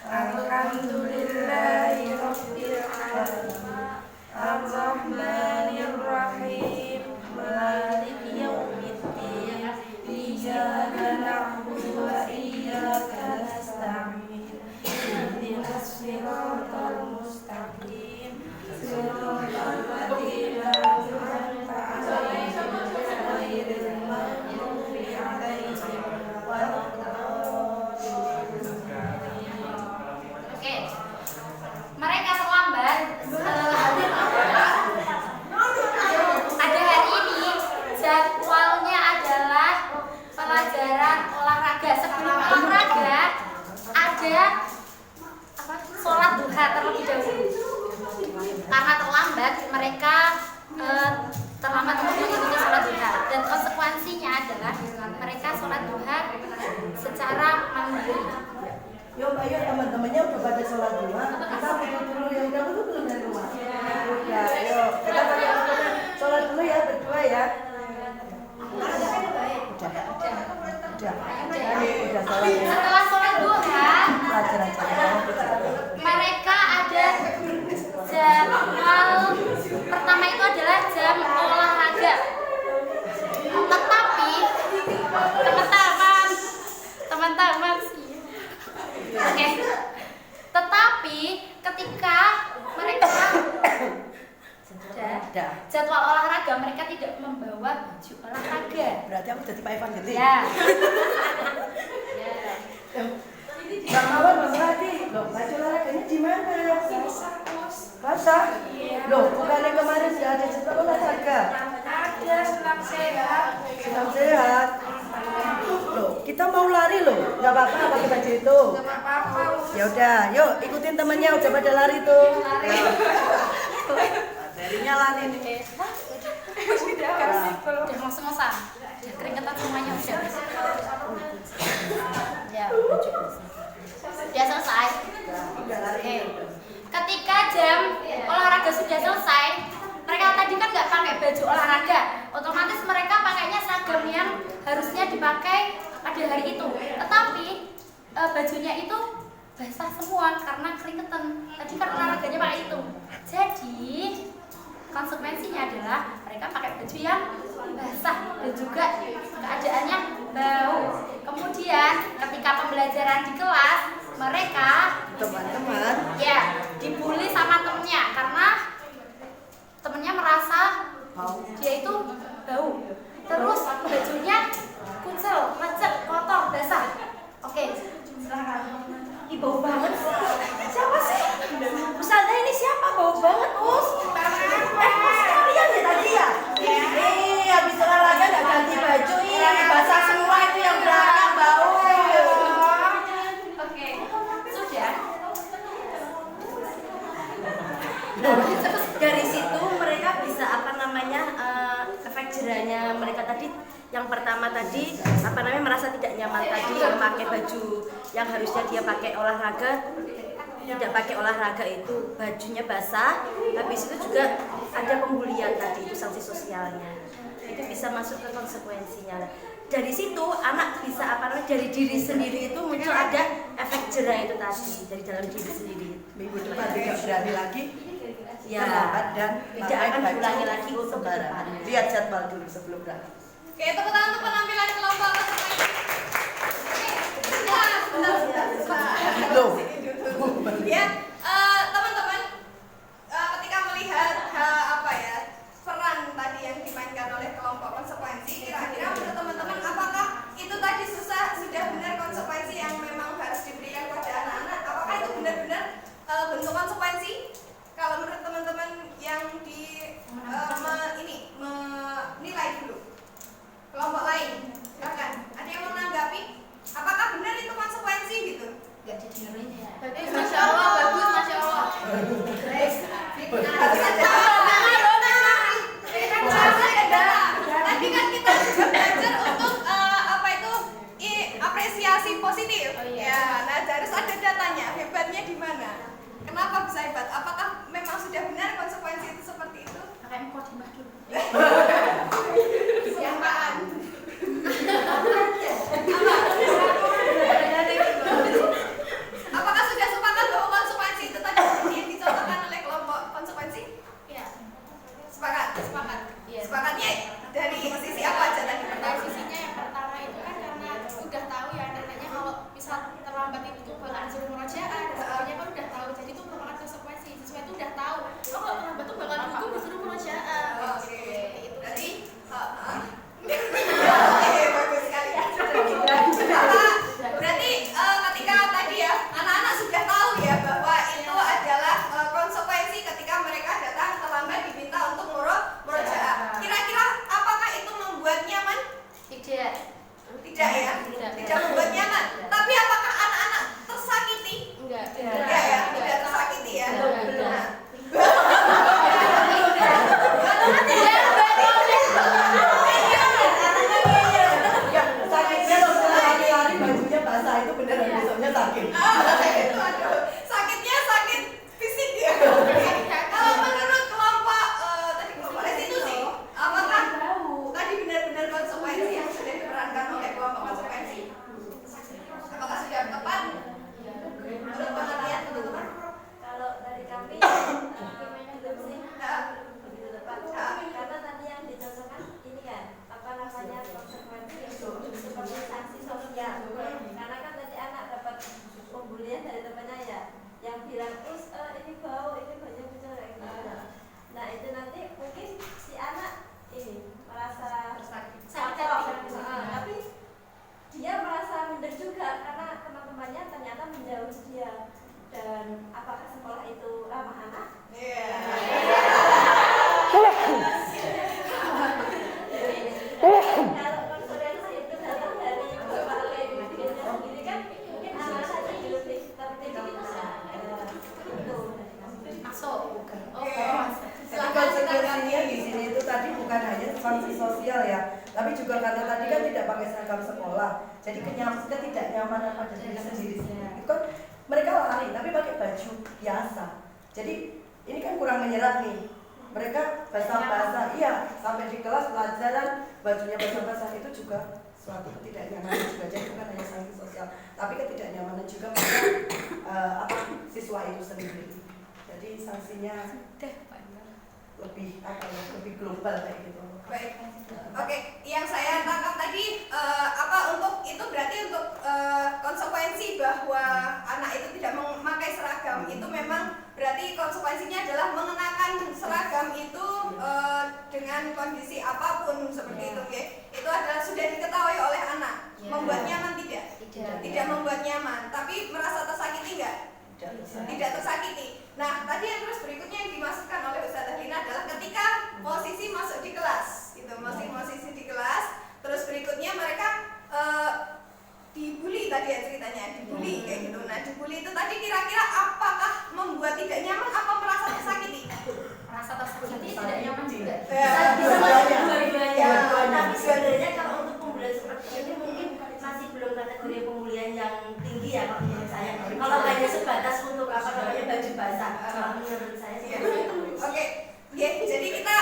Alhamdulillahirabbil alamin. Ar-Rahmanir-Rahim. Maliki yaumiddin. Iyyaka na'budu wa iyyaka nasta'in. Ihdinas siratal mustaqim. Siratal ladzina an'amta 'alaihim ghairil maghdubi 'alaihim waladdallin. Oke. Mereka terlambat. Pada hari ini jadwalnya adalah pelajaran olahraga. Sebelum olahraga ada sholat duha terlebih dahulu. Karena terlambat, mereka terlambat untuk mengikuti sholat duha, dan konsekuensinya adalah mereka sholat duha secara mandiri. Yuk, ayo teman-temannya udah pada sholat dulu. Kita butuh dulu yang udah butuh belum dari rumah. Ya, yuk kita pada sholat dulu ya berdua ya. Udah sholat ya. Setelah sholat duha, Belajar. mereka ada jadwal pertama itu adalah jam olahraga. Tetapi teman-teman oke. Tetapi ketika mereka jadwal olahraga, mereka tidak membawa baju olahraga. Berarti aku jadi Pak Ivan gitu Ya. Bang Mawar, Bang Melati. Loh, Pak Masa? Loh, bukannya kemarin si ada jadwal olahraga? Ada senam sehat. Senam sehat. Loh, kita mau lari loh. Gak apa-apa pakai baju itu. Apa-apa. Ya udah, yuk ikutin temennya udah pada lari tuh. Jadinya lari nih. Udah ngos-ngosan, udah keringetan semuanya udah. Ya, udah selesai. Oke. Ketika jam olahraga sudah selesai, mereka tadi kan nggak pakai baju olahraga, otomatis mereka pakainya seragam yang harusnya dipakai pada hari itu. Tetapi bajunya itu basah semua karena keringetan. Tadi kan olahraganya pakai itu. Jadi konsekuensinya adalah mereka pakai baju yang basah dan juga keadaannya bau. Kemudian ketika pembelajaran di kelas, mereka Teman-teman, ya dibully sama temennya karena temennya merasa dia itu bau. Terus bajunya kucel, lecet, kotor, basah. Oke, silakan. Ih, bau banget sih. Siapa sih? Ustazah ini siapa? Bau banget, Us. kalian ya tadi ya? Habis olahraga gak ganti baju, basah semua itu yang belakang bau. Oke, sudah. Dari situ mereka bisa efek jerahnya mereka tadi yang pertama tadi merasa tidak nyaman tadi memakai baju yang harusnya dia pakai olahraga, tidak pakai olahraga itu bajunya basah. Habis itu juga ada pembulian tadi, itu sanksi sosialnya, itu bisa masuk ke konsekuensinya. Dari situ anak bisa dari diri sendiri itu muncul ada efek jerah itu tadi dari dalam diri sendiri. Minggu depan tidak berani lagi. Ya, Dan tidak akan diulangi lagi untuk sembarangan. Lihat jadwal dulu sebelum berangkat. Oke, tepuk tangan untuk penampilan kelompok konsekuensi. Bentar. Loh. Ya, teman-teman, ketika melihat peran tadi yang dimainkan oleh kelompok konsekuensi, kira-kira menurut teman-teman apakah itu tadi sudah benar konsekuensi yang memang harus diberikan kepada anak-anak? Apakah itu benar-benar bentuk konsekuensi? Kalau menurut teman-teman yang menilai dulu kelompok lain, silakan. Ada yang mau menanggapi? Apakah benar itu konsekuensi gitu? Gak didengerin ya. Masya Allah, bagus, Masya Allah. Tadi kan kita juga belajar untuk apresiasi positif. Ya, nah harus ada datanya. Hebatnya di mana? Kenapa bisa hebat? Apakah memang sudah benar konsekuensi itu seperti itu? Pakai mukadimah dulu. Siapaan? Apakah sudah sepakat bahwa konsekuensi itu tadi yang dicontohkan oleh kelompok konsekuensi? Ya, Sepakat? sepakat. Iya. Sepakatnya dari sisi apa aja tadi? Dari sisinya yang pertama itu kan karena udah tahu ya neneknya kalau misal terlambat itu bakal disuruh murojaah, sebagainya kan udah tahu, jadi itu merupakan konsekuensi. Siswa itu udah tahu, oh kalau terlambat tuh bakal dihukum disuruh murojaah. Oke. Berarti Oke, bagus sekali. Berarti ketika tadi ya anak-anak sudah tahu ya bahwa itu adalah konsekuensi ketika mereka datang terlambat diminta untuk murojaah. Kira-kira apakah itu membuat nyaman? Tidak. Tidak ya? Tidak membuat nyaman. Tapi apakah anak-anak tersakiti? Enggak. Enggak ya, tidak tersakiti ya. Nah. Ya, sakitnya loh lari-lari bajunya basah itu beneran besoknya sakit. Sakitnya sakit fisik ya. Kalau menurut kelompok tadi kelompok restitusi, apakah tadi benar-benar konsekuensi yang sudah diperankan oleh kelompok konsekuensi? Apakah sudah tepat? Menurut pengertian teman-teman? Kalau dari kami belum sih begitu tepat. Karena tadi yang dicontohkan ini kan konsekuensi seperti sanksi sosial. Karena kan tadi anak dapat pembulian dari temannya ya, yang bilang terus ini bau, ini baju kucel gitu. Nah itu nanti mungkin si anak ini merasa sakit, tapi dia merasa minder juga karena teman-temannya ternyata menjauhi dia. Dan apakah sekolah itu ramah anak? Iya. Kalau konferensi itu datang dari ini kan mungkin alasannya lebih tertib Masuk. Jadi konsekuensinya di sini itu tadi bukan hanya sanksi sosial ya, tapi juga karena tadi kan tidak pakai seragam sekolah, jadi ketidaknyamanan pada diri sendiri. Itu kan mereka lari tapi pakai baju biasa. Jadi ini kan kurang menyerap nih. Mereka basah-basah, iya, sampai di kelas pelajaran bajunya basah-basah itu juga suatu ketidaknyamanan juga. Jadi bukan hanya sanksi sosial, tapi ketidaknyamanan juga pada siswa itu sendiri. Jadi sanksinya lebih lebih global kayak gitu. Baik. Oke, yang saya tangkap tadi itu berarti untuk konsekuensi bahwa anak itu tidak memakai seragam itu memang berarti konsekuensinya adalah mengenakan seragam itu dengan kondisi apapun seperti itu, ya. Itu adalah sudah diketahui oleh anak. Membuat nyaman tidak? Tidak membuat nyaman, tapi merasa tersakiti enggak? Tidak tersakiti. Nah, tadi yang terus berikutnya yang dimasukkan oleh Ustazah Lina adalah ketika posisi masuk di kelas, gitu, posisi di kelas. Terus berikutnya mereka dibully tadi ya ceritanya, dibully kayak gitu. Nah, dibully itu tadi kira-kira apakah membuat tidak nyaman, apa merasa tersakiti? Merasa tersakiti tidak nyaman juga. bisa masuk dua-duanya. Tapi sebenarnya kalau untuk pembulian seperti ini mungkin masih belum kategori pembulian yang tinggi ya kalau menurut saya. Kalau hanya sebatas untuk baju basah, kalau menurut saya seperti itu. Oke, ya, jadi kita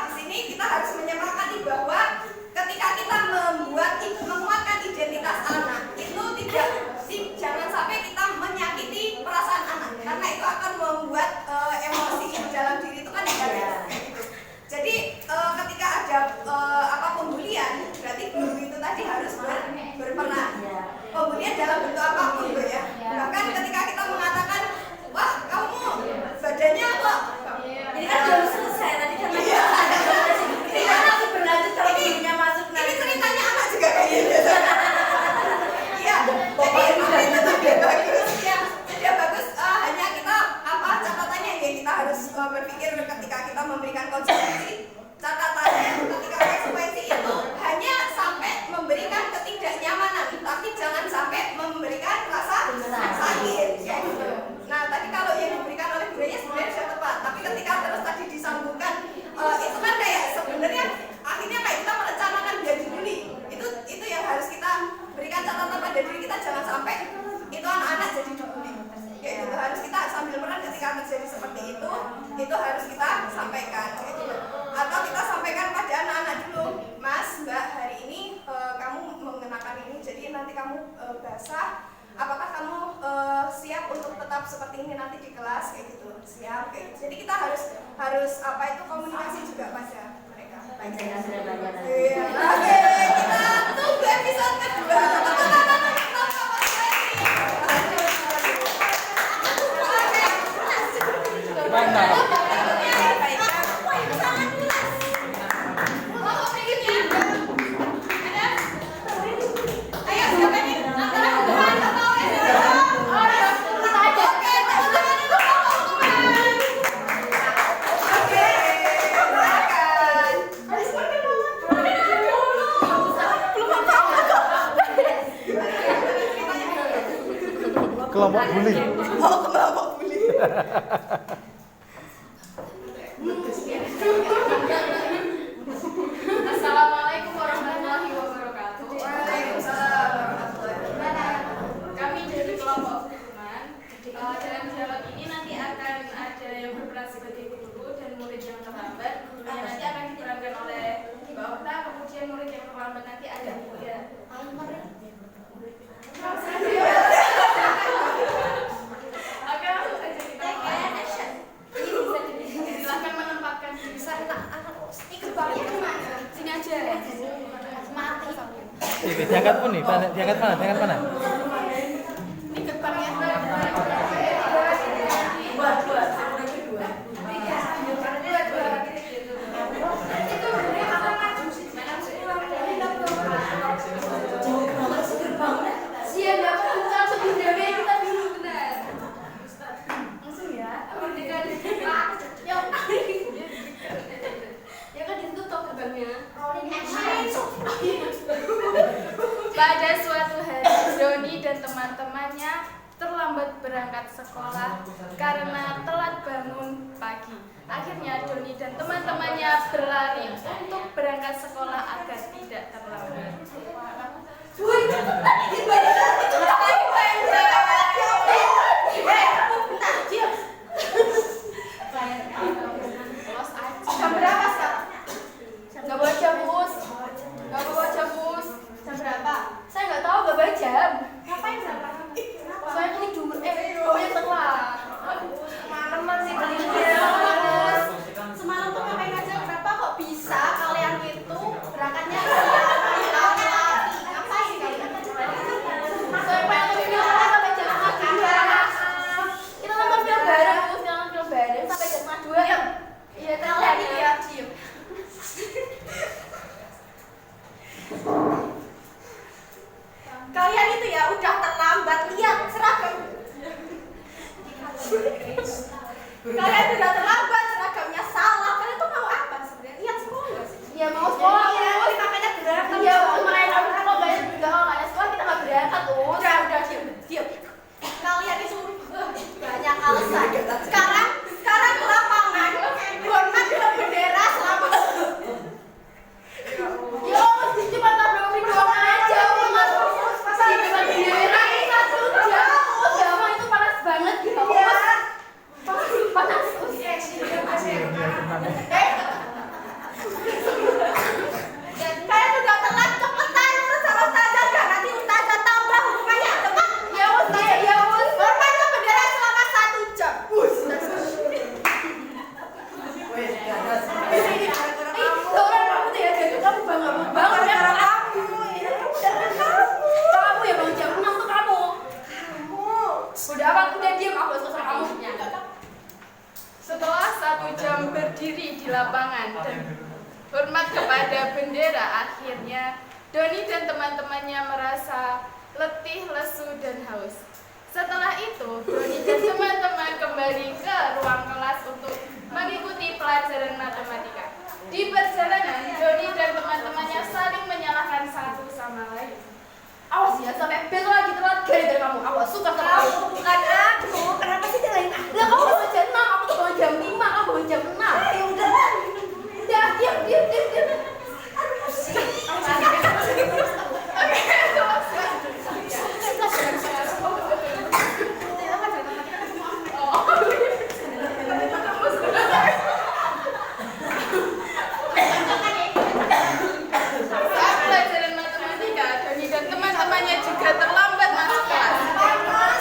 di sini kita harus menyepakati bahwa ketika kita menguatkan identitas anak itu jangan sampai kita menyakiti perasaan anak, karena itu akan membuat emosi yang dalam diri itu kan negatif. Jadi ketika ada pembulian, berarti guru itu tadi harus berperan. Pembulian dalam bentuk apapun, Bu, ya. Bahkan ketika kita mengatakan, wah kamu badannya kok. Ini kan belum selesai tadi kan ini masih berlanjut kalau gurunya masuk. Ini ceritanya anak juga kayak gitu. Iya. Jadi bagus ya. Jadi bagus. Hanya kita catatannya ya, kita harus berpikir ketika kita memberikan konsekuensi. Catatannya ketika konsekuensi itu hanya sampai memberikan ketidaknyamanan, tapi jangan sampai memberikan rasa sakit. Ya, gitu. Nah, tadi kalau yang diberikan oleh gurunya sebenarnya sudah tepat, tapi ketika terus tadi disambungkan, itu kan kayak sebenarnya akhirnya kayak kita merencanakan dia dibully. Itu yang harus kita berikan catatan pada diri kita, jangan sampai itu anak-anak jadi dibully. Kayak gitu, harus kita sambil peran ketika terjadi seperti itu harus kita sampaikan. Kayak gitu. Atau kita sampaikan pada anak-anak dulu, Mas, Mbak, hari ini kamu mengenakan ini, jadi nanti kamu basah. Apakah kamu siap untuk tetap seperti ini nanti di kelas, kayak gitu? Siap, kayak gitu. Jadi kita harus komunikasi juga pada mereka. Panjangan sudah banyak. Iya. Oke, kita tunggu episode kedua. Kelompok bully. Kelompok bully. Assalamualaikum warahmatullahi wabarakatuh. Waalaikumsalam warahmatullahi wabarakatuh. Kami dari kelompok hukuman. Dalam dialog ini nanti akan ada yang berperan sebagai guru dan murid yang terlambat. Gurunya nanti akan diperankan oleh Mbak Okta, kemudian murid yang terlambat nanti ada Buya. Oke, langsung saja kita mulai. Silakan menempatkan diri. Ini gerbangnya kemana? Sini aja. Mati. Diangkat pun nih, diangkat mana? Ini gerbangnya. Siap, dapat buka sebelum kita dulu benar. Langsung ya. Merdeka. terlambat berangkat sekolah karena telat bangun pagi. Akhirnya Doni dan teman-temannya berlari untuk berangkat sekolah agar tidak terlambat. Jam berapa sekarang? Gak bawa jam, Mus. Gak bawa jam, Mus. Jam berapa? Saya nggak tahu, nggak bawa jam. Ngapain berapa? Saya tidur. Oh ya telat. Teman sih Semalam tuh ngapain aja? Kenapa kok bisa kalian itu berangkatnya siang? Ngapain kalian? saya pengen film sampai jam 2. Kita nonton film bareng, Gus. Kita nonton film bareng sampai jam 2. Iya, Kalian itu ya, diem. Kalian itu ya udah terlambat, lihat seragam. Kalian udah terlambat, seragamnya salah. Kalian tuh mau apa sebenarnya? Lihat sekolah nggak sih? Iya, mau sekolah. Iya, makanya berangkat. Iya, makanya kalau nggak ada sekolah kita nggak berangkat, Gus. Udah diam. Kalian itu banyak alasan. Sekarang ke lapangan, hormat ke bendera selama. Ya, cuma tabrak doang aja, Mas. Di depan bendera ini 1 jam. Oh, jam itu panas banget gitu. Panas. Kalian udah telat, cepetan urus sama ustazah. Nanti ustazah tambah hukumannya, cepat. Ya, Gus. Hormat ke bendera selama 1 jam. Orang kamu tuh ya, jadi kamu banget Gara-gara ya. kamu, ya udah kamu. Kamu ya bang jam 6 tuh kamu. Udah apa? Udah diem, aku harus sama kamu. Setelah 1 jam berdiri di lapangan dan hormat kepada bendera, akhirnya Doni dan teman-temannya merasa letih, lesu, dan haus. Setelah itu, Doni dan teman-teman kembali ke ruang kelas untuk mengikuti pelajaran matematika. Di perjalanan, Doni dan teman-temannya saling menyalahkan satu sama lain. Awas ya, sampai besok lagi telat gara-gara kamu. Awas, suka sama kamu. Bukan aku, kenapa sih nyalain aku? Lah kamu bangun jam 6, aku tuh bangun jam 5, kamu bangun jam 6. Ya udah. Udah, diam. Saat pelajaran matematika, Doni dan teman-temannya juga terlambat masuk kelas.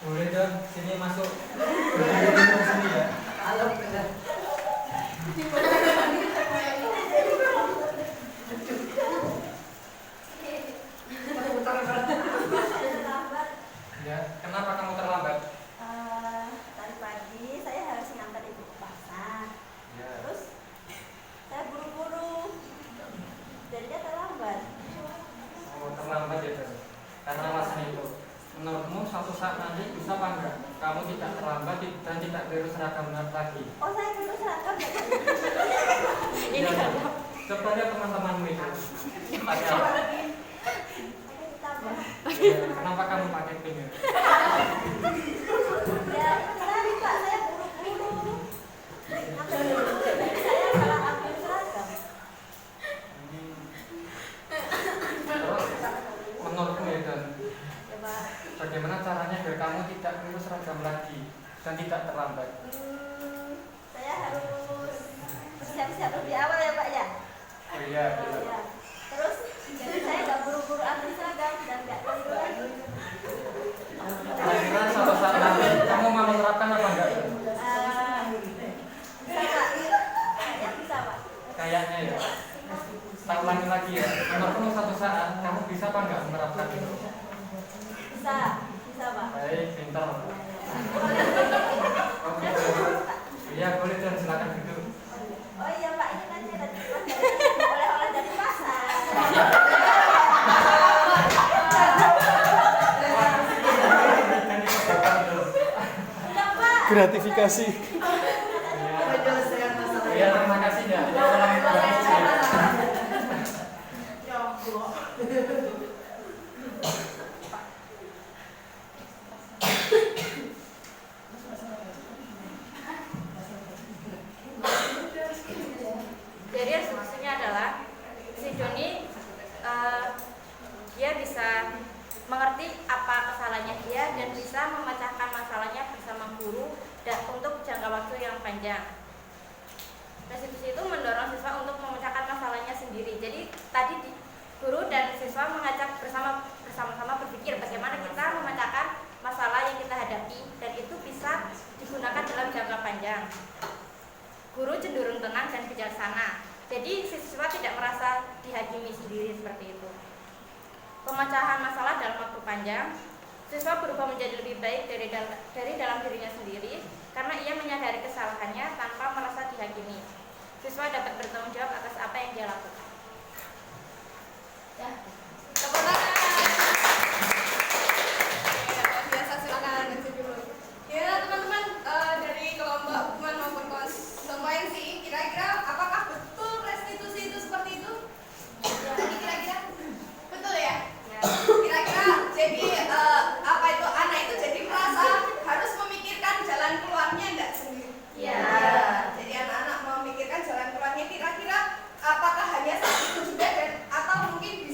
Boleh dong, sini masuk. Berdiri sini ya. Kalau benar. Ya, kenapa kamu terlambat? Tadi pagi saya harus ngantar ibu ke pasar. Ya. Terus saya buru-buru, jadinya terlambat. Oh, terlambat ya, Dan. Karena alasan itu. Menurutmu suatu saat nanti bisa apa enggak? Kamu tidak terlambat dan tidak perlu seragam lagi. Oh, saya dulu seragam ya? Ini kan. Coba lihat teman-temanmu itu. Pakai apa? Kenapa kamu pakai pink? Ya, tadi Pak, saya buru-buru. Saya salah ambil seragam. Terus, menurutmu ya, Dan, Coba. bagaimana caranya agar kamu tidak perlu seragam lagi dan tidak terlambat? Saya harus bersiap-siap lebih awal ya Pak ya. Oh iya, Ya. Terus jadi saya nggak buru-buru ambil seragam dan nggak keliru lagi. Kira-kira suatu saat nanti kamu mau menerapkan apa enggak? Bisa Pak? Ya bisa Pak. Kayaknya ya. Tak ulangi lagi ya. Menurutmu suatu saat kamu bisa apa enggak menerapkan itu? Bisa Pak. Baik, pintar. Oke. Iya, boleh, Dan, silakan duduk. Oh iya Pak, ini kan saya tadi oleh-oleh dari pasar. Enggak Pak. Gratifikasi. Menyelesaikan masalah. Iya, terima kasih ya. Ya, ulang lagi. Jadi solusinya adalah si Doni dia bisa mengerti apa kesalahannya dia dan bisa memecahkan masalahnya bersama guru dan untuk jangka waktu yang panjang. Restitusi itu mendorong siswa untuk memecahkan masalahnya sendiri. Jadi tadi guru dan siswa mengajak bersama-sama berpikir bagaimana kita memecahkan masalah yang kita hadapi dan itu bisa digunakan dalam jangka panjang. Guru cenderung tenang dan bijaksana. Jadi siswa tidak merasa dihakimi sendiri seperti itu. Pemecahan masalah dalam waktu panjang, siswa berubah menjadi lebih baik dari dalam dirinya sendiri karena ia menyadari kesalahannya tanpa merasa dihakimi. Siswa dapat bertanggung jawab atas apa yang dia lakukan. Ya. Tepuk tangan. Oke, biasa silakan ngecek dulu. Ya teman-teman, dari kelompok hukuman maupun konsekuensi, kira-kira apakah betul restitusi itu seperti itu? Jadi kira-kira betul ya? Kira-kira jadi apa itu anak itu jadi merasa harus memikirkan jalan keluarnya enggak sendiri? Ya. Jadi anak-anak memikirkan jalan keluarnya, kira-kira apakah hanya saat itu juga dan atau mungkin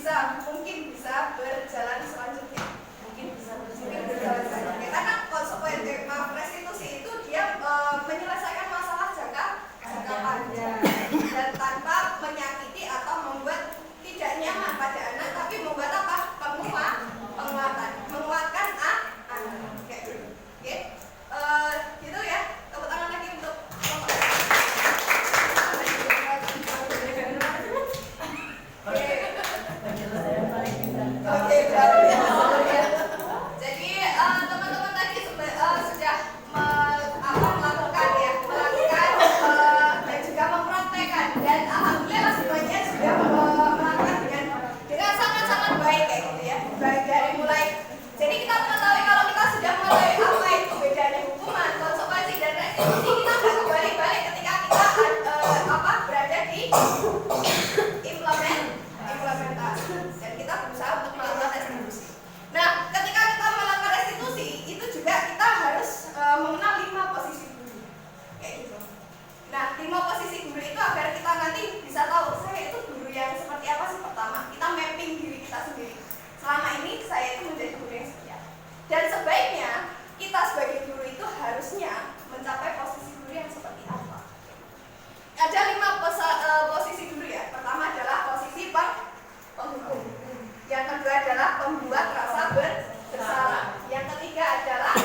bisa berjalan selanjutnya? Mungkin bisa berjalan selanjutnya. Karena konsekuensi restitusi itu dia menyelesaikan masalah jangka panjang dan tanpa menyakiti atau membuat tidak nyaman pada anak, tapi membuat apa? Menguatkan anak. Kayak gitu. Oke. Gitu ya. Tepuk tangan lagi untuk Oke, jadi teman-teman tadi sudah melakukan dan juga mempraktekkan dan alhamdulillah semuanya sudah melakukan dengan sangat-sangat baik kayak gitu ya. Baik dari mulai, jadi kita mengetahui kalau kita sudah mulai apa itu bedanya hukuman, konsekuensi dan restitusi, kita nggak kebalik-balik ketika kita berada di implementasi dan kita berusaha untuk melakukan restitusi. Nah, ketika kita melakukan restitusi itu juga kita harus mengenal 5 posisi guru kayak gitu. Nah, 5 posisi guru itu agar kita nanti bisa tahu saya itu guru yang seperti apa sih. Pertama, kita mapping diri kita sendiri. Selama ini saya itu menjadi guru yang seperti apa. Dan sebaiknya kita sebagai guru itu harusnya mencapai posisi guru yang seperti apa. Ada 5 posisi guru ya. Pertama adalah posisi penghukum. Yang kedua adalah pembuat rasa bersalah. Yang ketiga adalah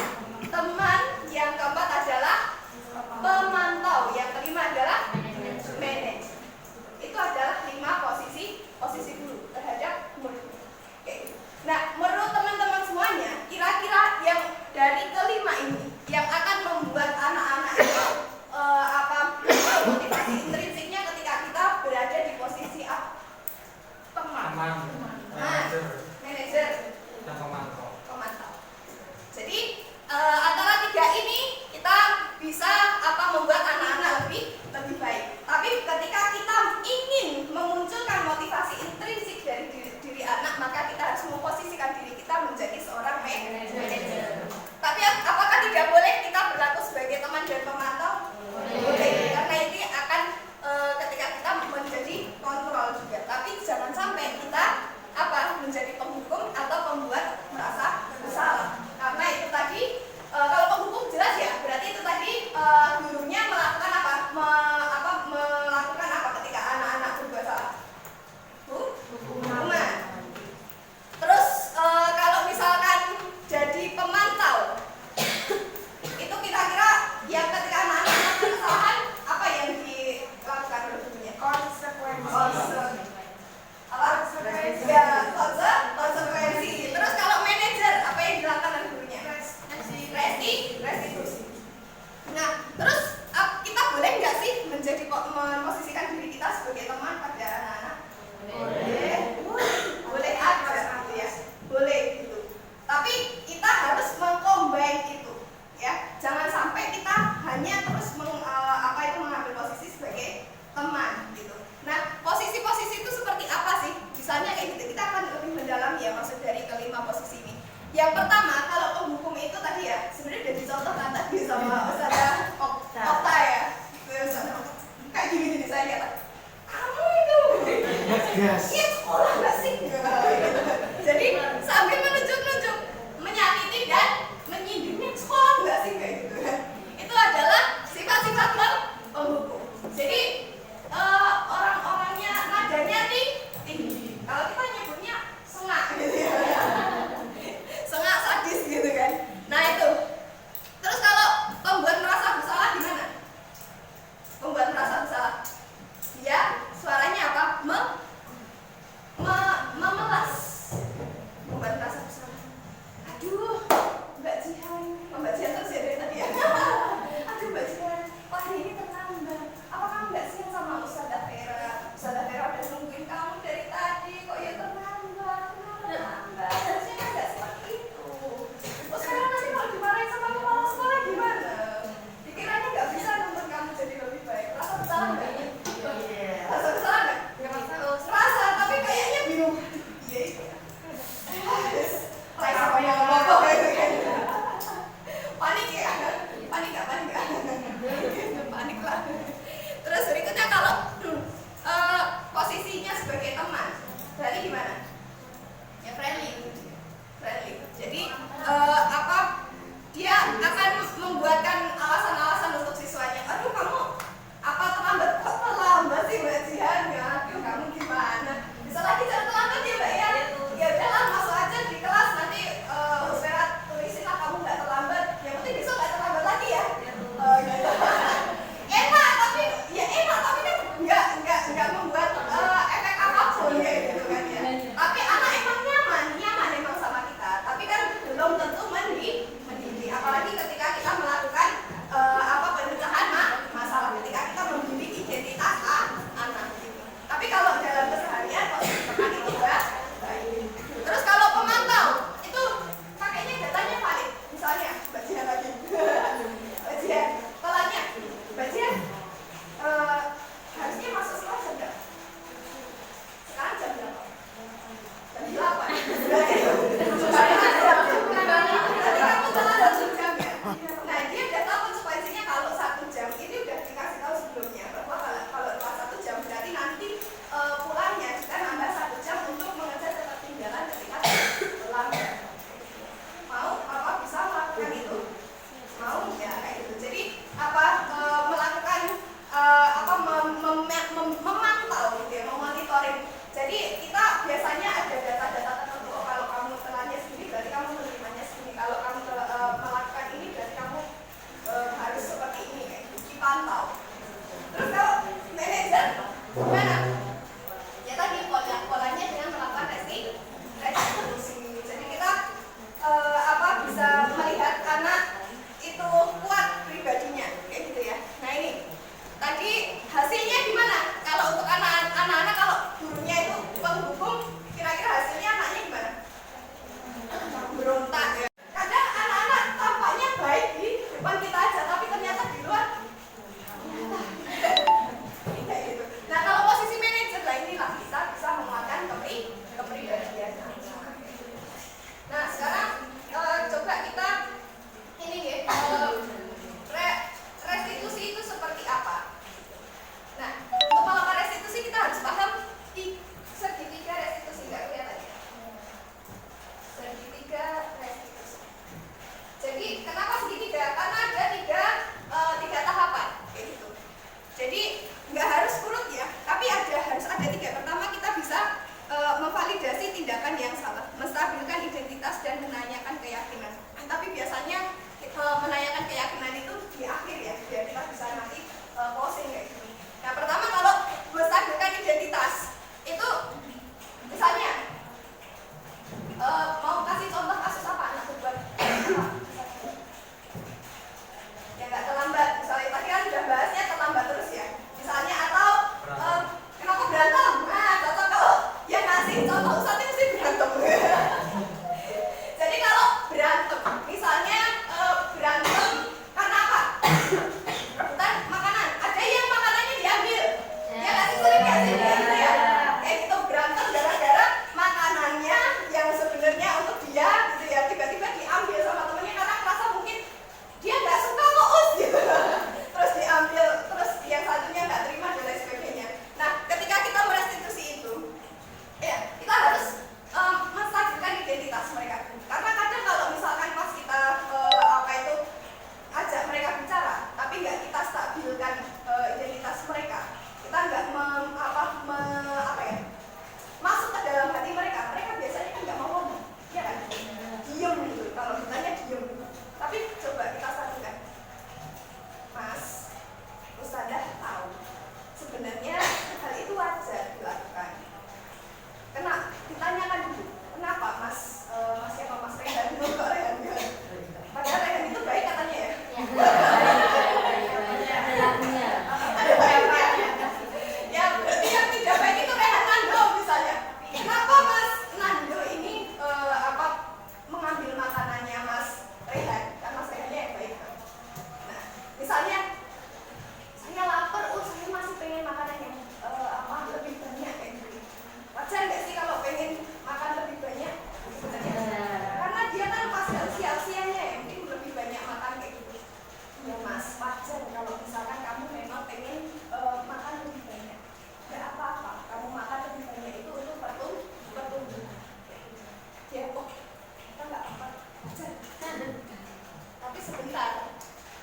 Tapi sebentar,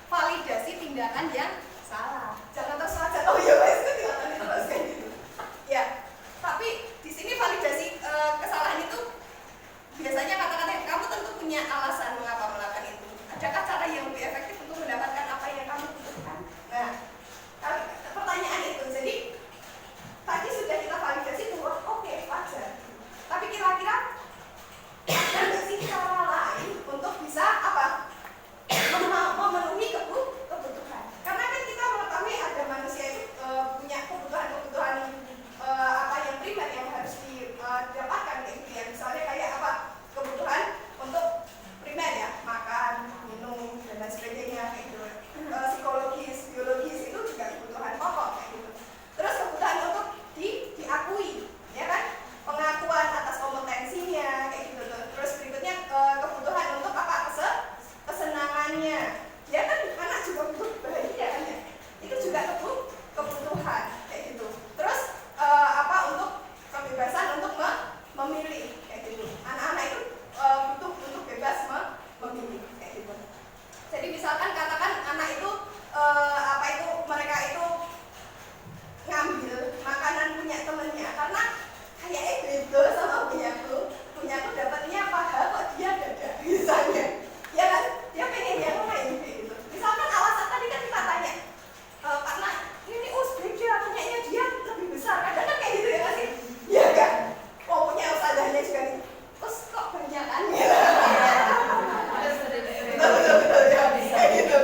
validasi tindakan yang salah. Jangan terus aja. Oh iya wes itu tindakan terus kayak gitu. Ya, tapi di sini validasi kesalahan itu biasanya kata-kata kamu tentu punya alasan mengapa melakukan itu. Adakah cara yang lebih efektif untuk mendapatkan apa yang kamu butuhkan? Nah, pertanyaan itu. Jadi tadi sudah kita validasi bahwa oke, wajar. Tapi kira-kira ada nggak sih cara lain untuk bisa apa? Memenuhi kebutuhan. Karena kan kita mengetahui ada manusia itu punya kebutuhan-kebutuhan apa yang primer yang harus didapatkan kayak gitu ya. Misalnya kayak apa? Kebutuhan untuk primer ya, makan, minum dan lain sebagainya kayak gitu. Psikologis, biologis itu juga kebutuhan pokok kayak gitu. Terus kebutuhan untuk diakui, ya kan? Pengakuan atas kompetensinya kayak gitu tuh. Terus berikutnya kebutuhan untuk apa? Kesenangannya. Ya kan anak juga butuh bahagia kan ya. Itu juga kebutuhan kayak gitu. Terus apa untuk kebebasan untuk memilih kayak gitu. Anak-anak itu butuh untuk bebas memilih kayak gitu. Jadi misalkan katakan anak itu apa itu mereka itu ngambil makanan punya temennya karena kayaknya beda sama punyaku dapatnya paha kok dia ada misalnya, ya kan dia pengen yang lain gitu. Misalkan alasan tadi kan kita tanya karena ini beda punyanya dia lebih besar, kadang kan kayak gitu ya kan sih, ya kan? Oh punya usahanya juga nih, terus kok banyak kan? Betul ya, kayak gitu.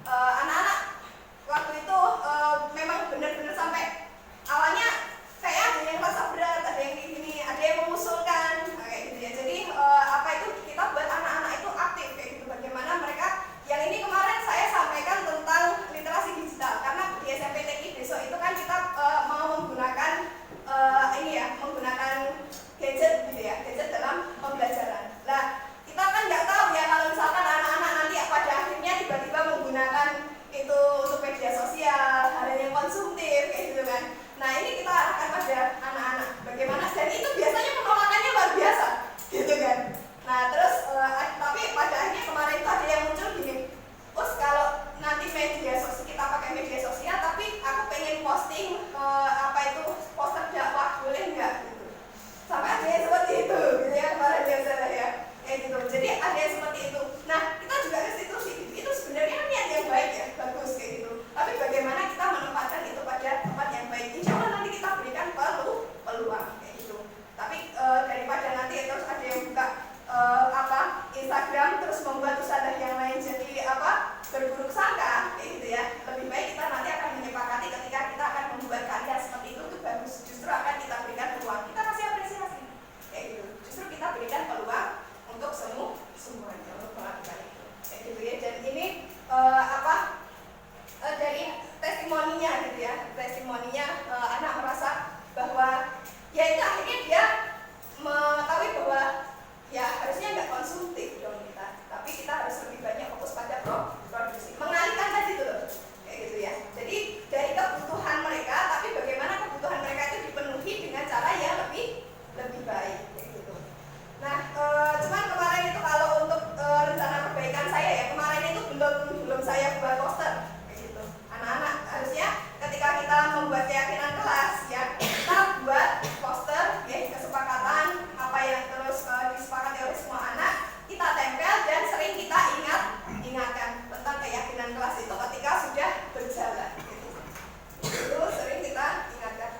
anak-anak waktu itu memang benar-benar sampai awalnya kayak ada yang merasa berat, ada yang gini, ada yang mengusulkan kayak gitu ya. Jadi apa itu kita buat anak-anak itu aktif kayak gitu. Bagaimana mereka yang ini kemarin saya sampaikan tentang literasi digital karena di SMP TKI besok itu kan kita mau menggunakan ini ya, menggunakan gadget gitu ya, gadget dalam pembelajaran. Nah kita kan nggak tahu ya kalau misalkan anak-anak nanti pada akhirnya tiba-tiba menggunakan itu untuk media sosial, hal yang konsumtif kayak gitu kan. Nah ini kita arahkan pada anak-anak bagaimana, dan itu biasanya penolakannya luar biasa gitu kan. Nah terus tapi pada akhirnya kemarin itu ada yang muncul gini, terus kalau nanti media sosial kita pakai media sosial tapi aku pengen posting apa itu poster dakwah boleh nggak gitu, sampai ada yang seperti itu gitu ya kemarin yang saya ya kayak gitu. Jadi ada yang seperti itu. Nah kita juga restitusi gitu. Itu sebenarnya niat yang baik ya, bagus kayak gitu. Tapi bagaimana kita menempatkan itu pada tempat yang baik. Insya Allah nanti kita berikan peluang kayak gitu. Tapi daripada nanti terus ada yang buka Instagram terus membuat usaha yang lain jadi berburuk sangka kayak gitu ya. Lebih baik kita nanti akan menyepakati ketika kita akan membuat karya seperti itu tuh bagus. Justru akan kita berikan peluang. Kita kasih apresiasi kayak gitu. Justru kita berikan peluang untuk semuanya untuk melakukan itu kayak gitu ya. Dan ini dari testimoninya gitu ya, testimoninya anak merasa bahwa ya itu akhirnya dia mengetahui bahwa ya harusnya nggak konsumtif dong kita, tapi kita harus lebih banyak fokus pada produksi, mengalihkan tadi tuh loh kayak gitu ya. Jadi dari kebutuhan mereka, tapi bagaimana kebutuhan mereka itu dipenuhi dengan cara yang lebih baik kayak gitu. Nah cuman kemarin itu kalau untuk rencana perbaikan saya ya, kemarin itu belum saya buat poster kayak gitu. Anak-anak harusnya ketika kita membuat keyakinan kelas ya, kita buat poster ya, kesepakatan apa yang terus disepakati oleh semua anak, kita tempel dan sering kita ingatkan tentang keyakinan kelas itu ketika sudah berjalan gitu. Itu sering kita ingatkan.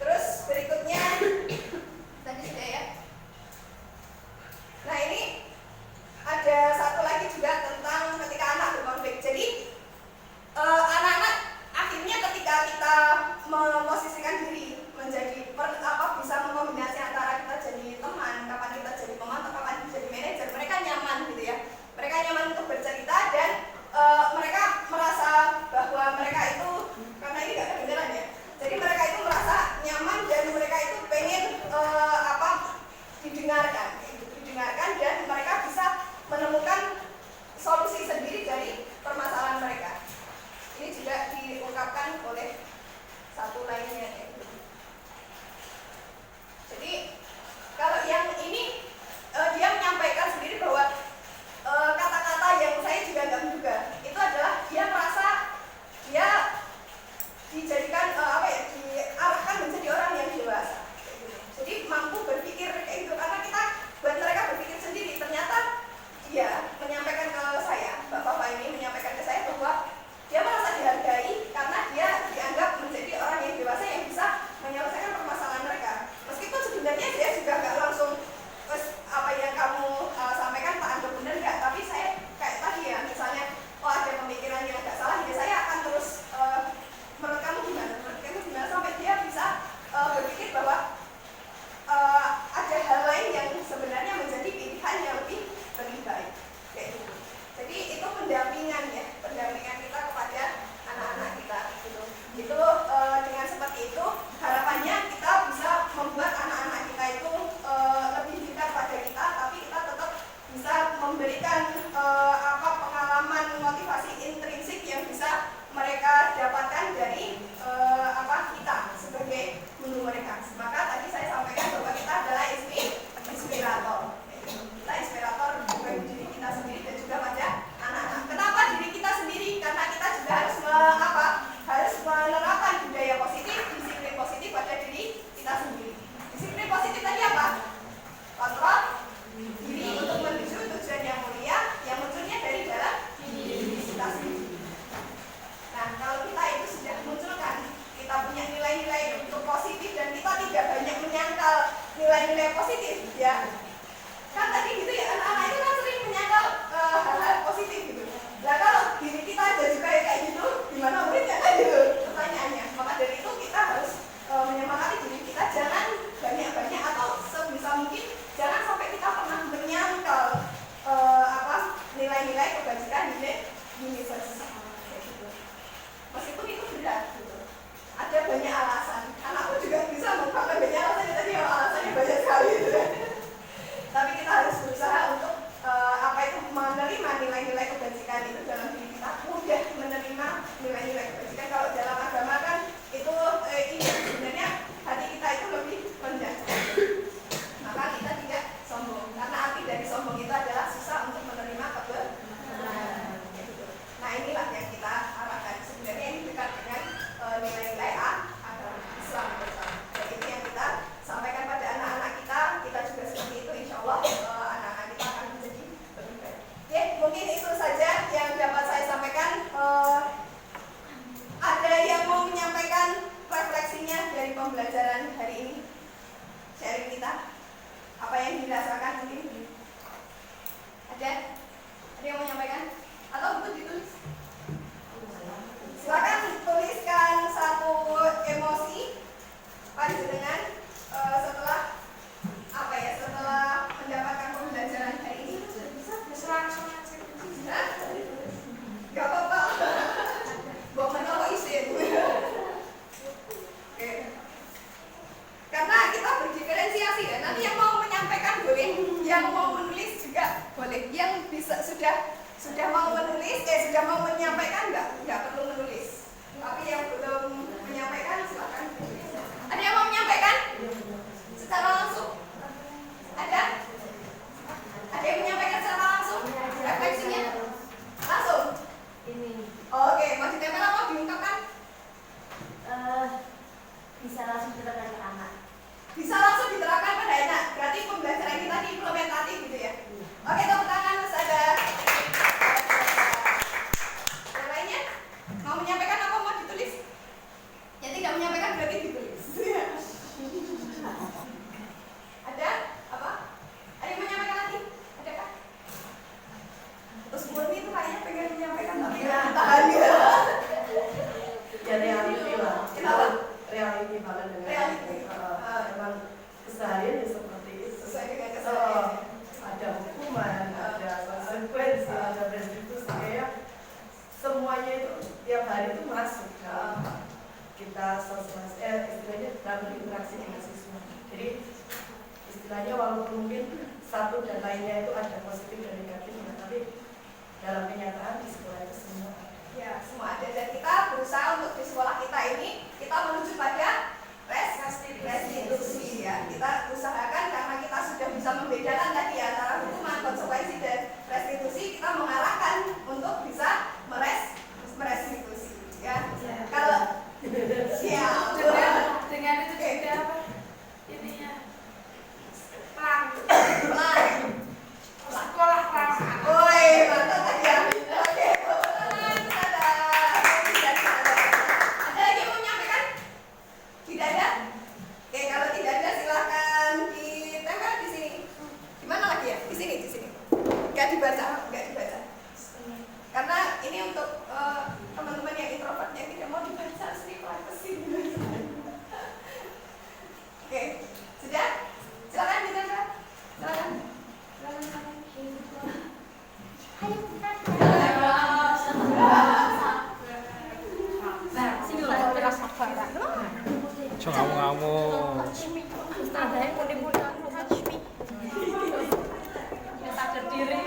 Terus berikutnya tadi sudah ya. Nah ini ada satu lagi juga tentang ketika anak berkonflik. Jadi anak-anak akhirnya ketika kita memposisikan diri menjadi bisa mengkombinasi antara kita jadi teman, kapan kita jadi pemantau, kapan kita jadi manajer, mereka nyaman gitu ya. Mereka nyaman untuk bercerita dan mereka merasa bahwa mereka itu, karena ini nggak kedengeran ya, jadi mereka itu merasa nyaman dan mereka itu pengen didengarkan dan mereka bisa menemukan solusi sendiri dari permasalahan mereka. Ini juga diungkapkan oleh satu lainnya ya. Jadi kalau yang ini dia menyampaikan sendiri bahwa kata-kata yang saya juga nggak menduga itu adalah dia merasa dia dijadikan diarahkan menjadi orang yang dewasa. Jadi mampu berpikir kayak gitu, karena kita buat mereka berpikir sendiri. Ternyata dia menyampaikan ke saya, bapak-bapak ini menyampaikan ke saya bahwa dia merasa dihargai karena dia dianggap menjadi orang yang dewasa yang bisa menyelesaikan permasalahan mereka. Meskipun sebenarnya dia juga nggak langsung apa yang kamu sampaikan tak anggap benar nggak, tapi saya kayak tadi ya, misalnya ada pemikiran yang nggak salah, ya saya akan terus menurut kamu gimana sampai dia bisa berpikir bahwa ada hal lain yang sebenarnya menjadi pilihan yang lebih baik kayak gitu. Jadi itu pendampingan ya, pendampingan kita kepada anak-anak kita gitu. Itu dengan seperti itu harapannya kita bisa membuat anak-anak kita itu lebih dekat pada kita, tapi kita tetap bisa memberikan pengalaman motivasi intrinsik yang bisa mereka dapatkan dari kita sebagai guru mereka. Maka tadi saya sampaikan bahwa kita adalah inspirator. Kita inspirator bagi diri kita sendiri dan juga pada anak-anak. Kenapa keyakinan itu dalam diri kita mudah menerima nilai-nilai kebajikan. Kalau dalam agama kan itu ini sebenarnya hati kita itu lebih rendah, maka kita tidak sombong, karena arti dari sombong itu adalah susah untuk menerima kebenaran. Nah inilah yang kita arahkan. Sebenarnya ini dekat dengan nilai-nilai agama Islam. Jadi itu yang kita sampaikan pada anak-anak kita juga seperti itu. Insya Allah anak-anak kita akan menjadi lebih baik. Oke, mungkin itu saja yang dapat saya sampaikan. Ada yang mau menyampaikan refleksinya dari pembelajaran hari ini? Sharing kita, apa yang dirasakan mungkin? Ada yang mau menyampaikan? Atau butuh ditulis? Silakan tuliskan satu emosi panjenengan setelah apa ya? Setelah mendapatkan pembelajaran hari ini. Langsung aja. Gak apa-apa. Bawa menolak isin. Oke. Karena kita berdiferensiasi ya. Nanti yang mau menyampaikan boleh, yang mau menulis juga boleh. Yang bisa sudah mau menulis, sudah mau menyampaikan nggak perlu menulis. Tapi yang belum menyampaikan silakan. Ada yang mau menyampaikan secara langsung? Ada? Ada yang menyampaikan secara langsung? Refleksinya langsung. Ini Oke, mau ditempel apa diungkapkan? bisa langsung diterapkan ke anak. Bisa langsung diterapkan pada anak. Berarti pembelajaran kita diimplementatif gitu ya. Oke, tepuk tangan Ustazah. Yang lainnya mau menyampaikan apa mau ditulis? Yang tidak menyampaikan berarti ditulis. Ada apa? Ada yang menyampaikan lagi? Adakah? Terus Murni itu kayaknya pengen menyampaikan tapi nggak tahan ya. Ya reality lah. Kenapa? Reality banget dengan Reality. Emang keseharian ya seperti itu. Sesuai dengan keseharian. Ada hukuman, ada konsekuensi, ada restitusi, kayak semuanya itu tiap hari itu masuk dalam kita istilahnya dalam berinteraksi dengan siswa. Jadi istilahnya walaupun mungkin satu dan lainnya itu ada positif dan negatifnya, tapi dalam kenyataan di sekolah itu semua ada. Ya, semua ada, dan kita berusaha untuk di sekolah kita ini kita menuju pada restitusi ya. Kita usahakan karena kita sudah bisa membedakan tadi antara hukuman, konsekuensi dan restitusi, kita mengarahkan untuk bisa merestitusi ya. Kalau siap Dengan itu juga apa? Ininya pelang sekolah ramah. Woi, mantap aja. Oke, ada lagi yang mau menyampaikan? Tidak ada? Oke, kalau tidak ada silahkan ditempel di sini. Di mana lagi ya? Di sini. Gak dibaca. Karena ini untuk teman-teman yang introvert yang tidak mau dibaca sini privacy. Oke, sudah? Silakan ditempel. Silakan. Cok ngamuk-ngamuk. Sadar diri.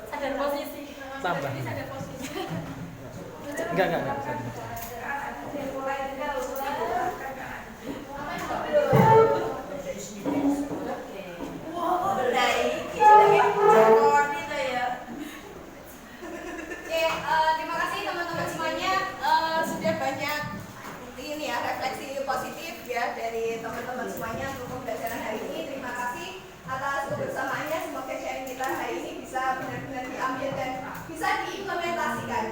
Sadar posisi. Tambah. Sadar posisi. Enggak. Terima kasih teman-teman semuanya. Sudah banyak ini ya refleksi positif ya dari teman-teman semuanya untuk pembelajaran hari ini. Terima kasih atas kebersamaannya. Semoga sharing kita hari ini bisa benar-benar diambil dan bisa diimplementasikan.